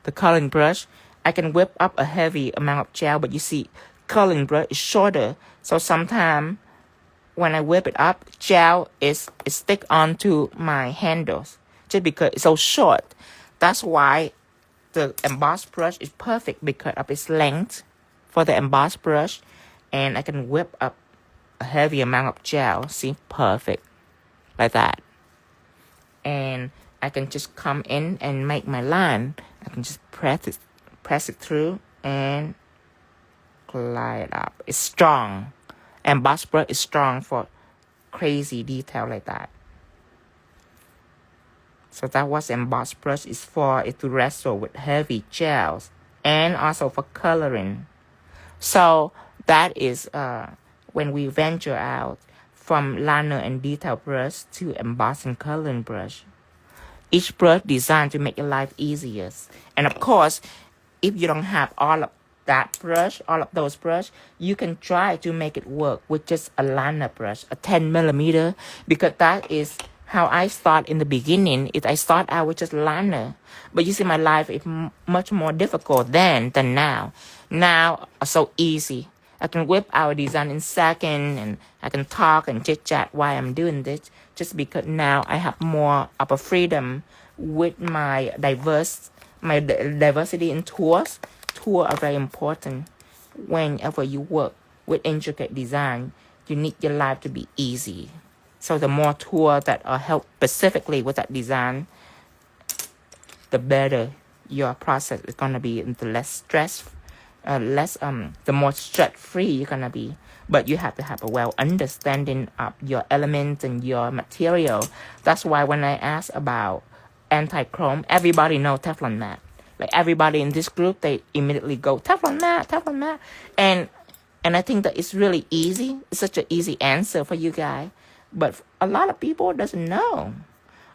The coloring brush, I can whip up a heavy amount of gel, but you see, coloring brush is shorter. So sometimes when I whip it up, gel is stick onto my handles just because it's so short. That's why the Emboss brush is perfect, because of its length for the Emboss brush. And I can whip up a heavy amount of gel. See, perfect. Like that. And I can just come in and make my line. I can just press it through and glide it up. It's strong. Emboss brush is strong for crazy detail like that. So that what Emboss brush is for, is to wrestle with heavy gels and also for coloring. So that is when we venture out from liner and detail brush to emboss and coloring brush. Each brush designed to make your life easier. And of course, if you don't have all of that brush, all of those brush, you can try to make it work with just a liner brush, a 10mm, because that is how I start in the beginning. Is I start out with just liner. But you see, my life is much more difficult then than now. Now, so easy. I can whip out a design in second, and I can talk and chit-chat while I'm doing this, just because now I have more of a freedom with my diversity in tools. Tools are very important. Whenever you work with intricate design, you need your life to be easy. So the more tools that are helped specifically with that design, the better your process is going to be, and the less stress less the more stress free you're gonna be. But you have to have a well understanding of your elements and your material. That's why when I ask about anti-chrome, everybody know Teflon Matte. Like everybody in this group, they immediately go Teflon Matte, Teflon Matte, and I think that it's really easy. It's such an easy answer for you guys, but a lot of people doesn't know.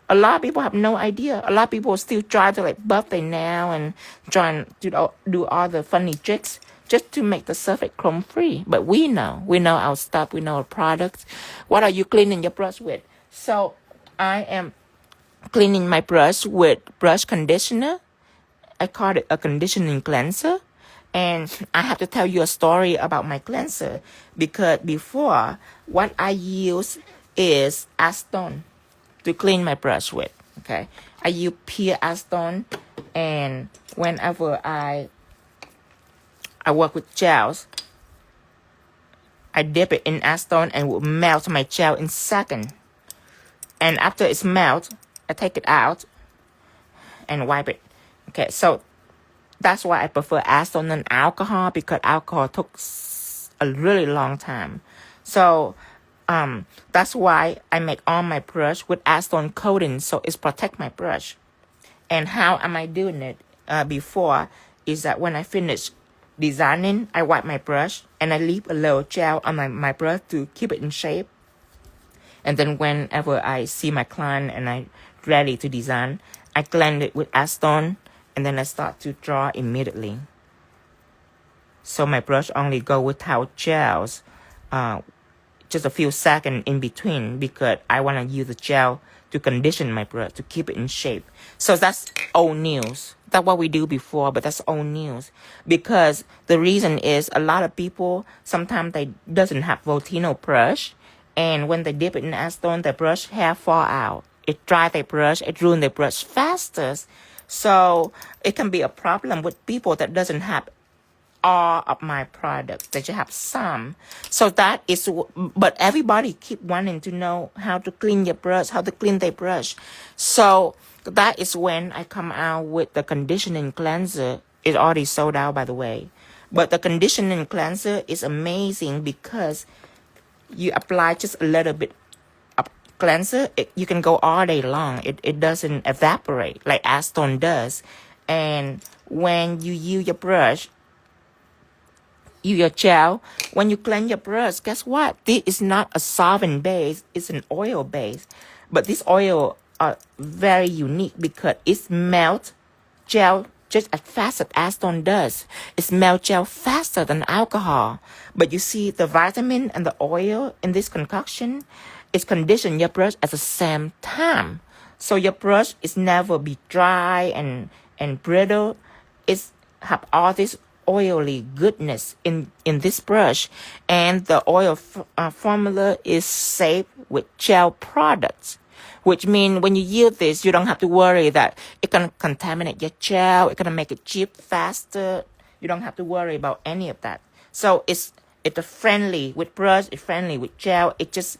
A lot of people have no idea. A lot of people still try to like buff their nail and trying to do all the funny tricks just to make the surface chrome free. But we know our stuff. We know our products. What are you cleaning your brush with? So I am cleaning my brush with brush conditioner. I call it a conditioning cleanser. And I have to tell you a story about my cleanser, because before, what I use is acetone to clean my brush with. Okay, I use pure acetone, and whenever I work with gels, I dip it in acetone and will melt my gel in second. And after it's melt, I take it out and wipe it. Okay, so that's why I prefer acetone than alcohol, because alcohol took a really long time. So that's why I make all my brush with acetone coating, so it's protect my brush. And how am I doing it? Before is that when I finish designing, I wipe my brush and I leave a little gel on my brush to keep it in shape. And then whenever I see my client and I'm ready to design, I blend it with acetone, and then I start to draw immediately. So my brush only go without gels, just a few seconds in between, because I want to use the gel to condition my brush, to keep it in shape. So that's old news. That's what we do before, but that's old news. Because the reason is a lot of people, sometimes they doesn't have Voltino brush, and when they dip it in acetone, the brush hair fall out. It dry their brush, it ruin their brush faster. So it can be a problem with people that doesn't have all of my products. They just have some. So that is, but everybody keep wanting to know how to clean your brush, how to clean their brush. So that is when I come out with the conditioning cleanser. It's already sold out, by the way. But the conditioning cleanser is amazing because you apply just a little bit of cleanser. You can go all day long. It doesn't evaporate like acetone does. And when you use your brush, your gel, when you cleanse your brush, guess what? This is not a solvent base, it's an oil base. But this oil are very unique because it melts gel just as fast as acetone does. It melts gel faster than alcohol. But you see, the vitamin and the oil in this concoction is condition your brush at the same time. So your brush is never be dry and brittle. It's have all this oily goodness in this brush, and the oil formula is safe with gel products, which means when you use this, you don't have to worry that it can contaminate your gel, it's gonna make it chip faster. You don't have to worry about any of that. So it's a friendly with brush, it's friendly with gel. It's just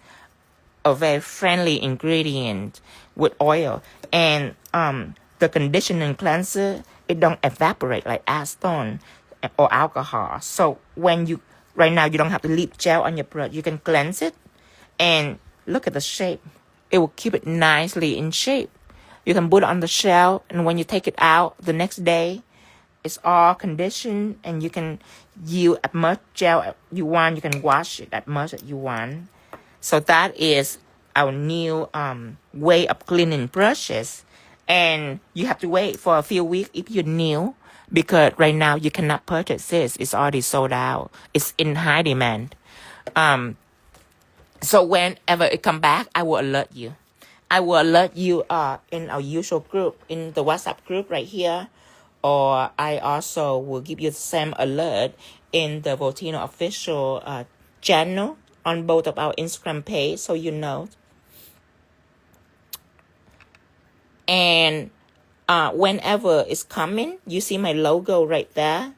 a very friendly ingredient with oil. And the conditioning cleanser, it don't evaporate like acetone or alcohol. So when you, right now, you don't have to leave gel on your brush. You can cleanse it and look at the shape. It will keep it nicely in shape. You can put it on the shelf, and when you take it out the next day, it's all conditioned, and you can use as much gel you want. You can wash it as much as you want. So that is our new way of cleaning brushes. And you have to wait for a few weeks if you're new, because right now you cannot purchase this. It's already sold out. It's in high demand. So whenever it come back, I will alert you. I will alert you in our usual group, in the WhatsApp group right here. Or I also will give you the same alert in the Voltino official channel on both of our Instagram page, so you know. And whenever it's coming, you see my logo right there.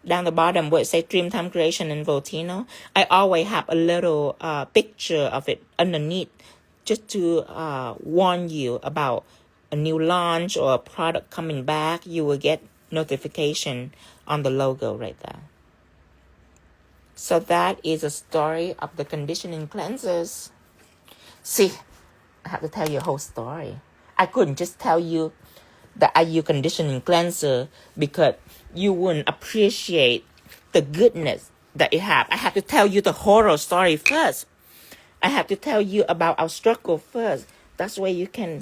Down the bottom where it says Dreamtime Creation and Voltino. I always have a little picture of it underneath just to warn you about a new launch or a product coming back. You will get notification on the logo right there. So that is a story of the conditioning cleansers. See, I have to tell you a whole story. I couldn't just tell you the 𝙭 conditioning cleanser because you wouldn't appreciate the goodness that it has. I have to tell you the horror story first. I have to tell you about our struggle first. That's where you can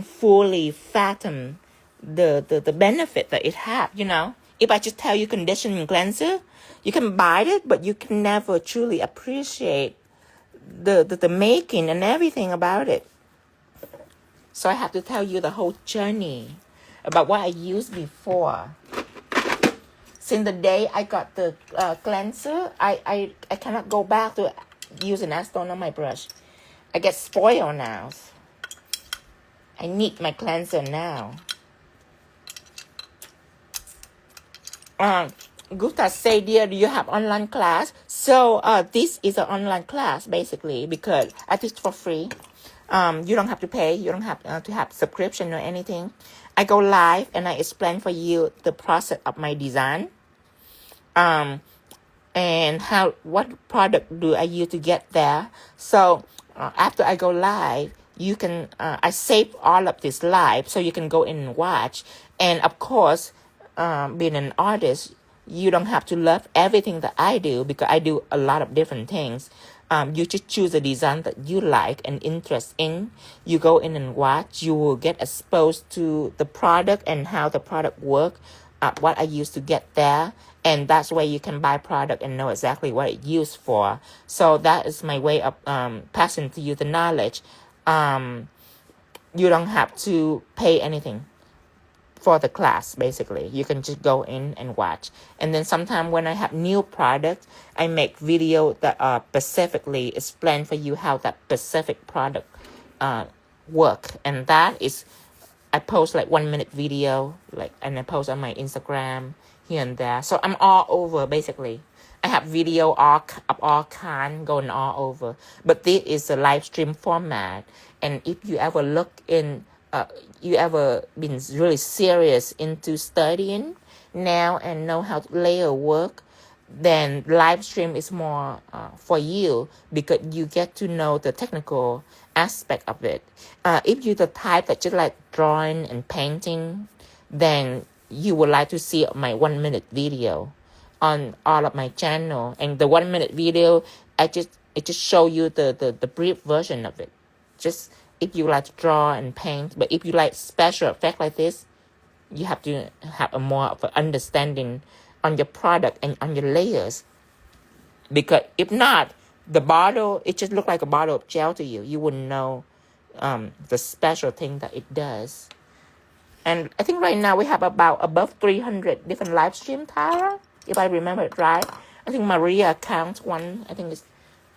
fully fathom the benefit that it has, you know. If I just tell you conditioning cleanser, you can buy it, but you can never truly appreciate the making and everything about it. So I have to tell you the whole journey about what I used before. Since the day I got the cleanser, I cannot go back to using acetone on my brush. I get spoiled now. I need my cleanser now. Gusta say, dear, do you have online class? So this is an online class basically because I teach for free. You don't have to pay. You don't have to have subscription or anything. I go live and I explain for you the process of my design. And what product do I use to get there. So after I go live, you can I save all of this live so you can go in and watch. And of course, being an artist, you don't have to love everything that I do because I do a lot of different things. You just choose a design that you like and interest in. You go in and watch. You will get exposed to the product and how the product works, what I used to get there. And that's where you can buy product and know exactly what it's used for. So that is my way of passing to you the knowledge. You don't have to pay anything for the class, basically. You can just go in and watch. And then sometimes when I have new products, I make video that specifically explain for you how that specific product work. And that is, I post like 1 minute video, and I post on my Instagram here and there. So I'm all over, basically. I have video of all kind going all over. But this is a live stream format. And if you ever look in, you ever been really serious into studying now and know how layer work, then live stream is more for you because you get to know the technical aspect of it. If you're the type that just like drawing and painting, then you would like to see my 1 minute video on all of my channel. And the 1 minute video, it just show you the brief version of it. Just if you like to draw and paint. But if you like special effect like this, you have to have a more of an understanding on your product and on your layers. Because if not, the bottle, it just look like a bottle of gel to you. You wouldn't know the special thing that it does. And I think right now we have about above 300 different live stream, Tara, if I remember it right. I think Maria counts one. I think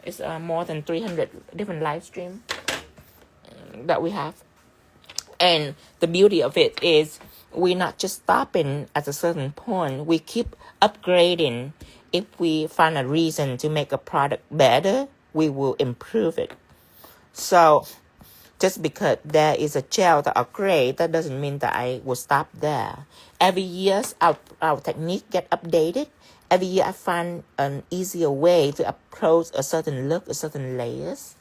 it's more than 300 different live stream that we have. And the beauty of it is we're not just stopping at a certain point. We keep upgrading. If we find a reason to make a product better, we will improve it. So just because there is a gel that are great, that doesn't mean that I will stop there. Every year, our technique get updated. Every year, I find an easier way to approach a certain look, a certain layers.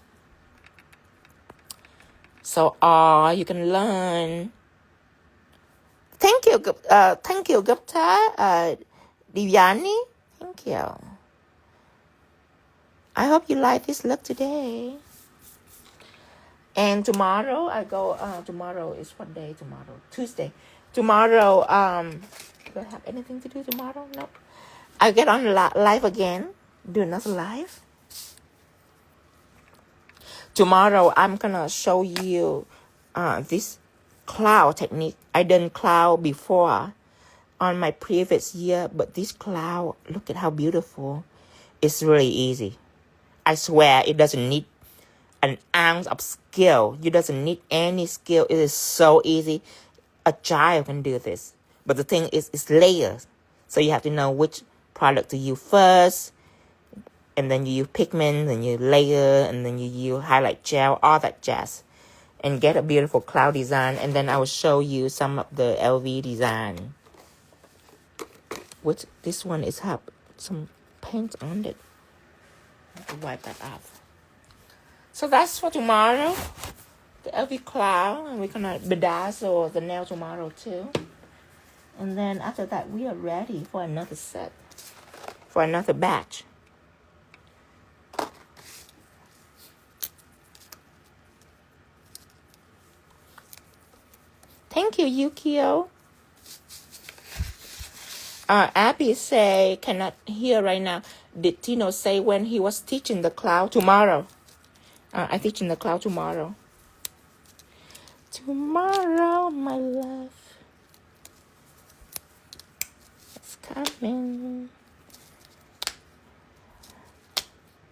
So you can learn. Thank you, 𝙁𝙪𝙝 𝙠𝙤𝙨. Thank you. I hope you like this look today. And tomorrow I go. Tomorrow is what day? Tomorrow, Tuesday. Tomorrow, do I have anything to do tomorrow? No. I get on live again. Do another live. Tomorrow I'm gonna show you this cloud technique. I done cloud before on my previous year, but this cloud, look at how beautiful. It's really easy. I swear it doesn't need an ounce of skill. You doesn't need any skill. It is so easy. A child can do this. But the thing is, it's layers. So you have to know which product to use first. And then you use pigment, and you layer, and then you use highlight gel, all that jazz. And get a beautiful cloud design. And then I will show you some of the LV design. Which this one is have some paint on it. I have to wipe that off. So that's for tomorrow. The LV cloud, and we're gonna bedazzle the nail tomorrow too. And then after that, we are ready for another set, for another batch. Thank you, Yukio. Abby say, cannot hear right now. Did Tino say when he was teaching the cloud? Tomorrow. I teach in the cloud tomorrow. Tomorrow, my love. It's coming.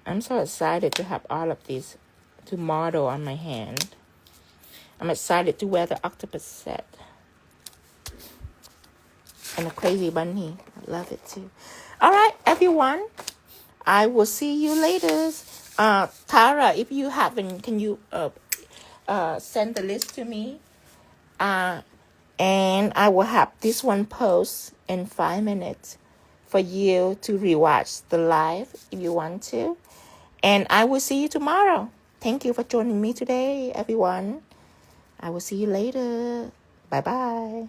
I'm so excited to have all of these to model on my hand. I'm excited to wear the octopus set. And a crazy bunny. I love it too. All right, everyone. I will see you later. Tara, if you haven't, can you send the list to me? And I will have this one post in 5 minutes for you to rewatch the live if you want to. And I will see you tomorrow. Thank you for joining me today, everyone. I will see you later. Bye-bye.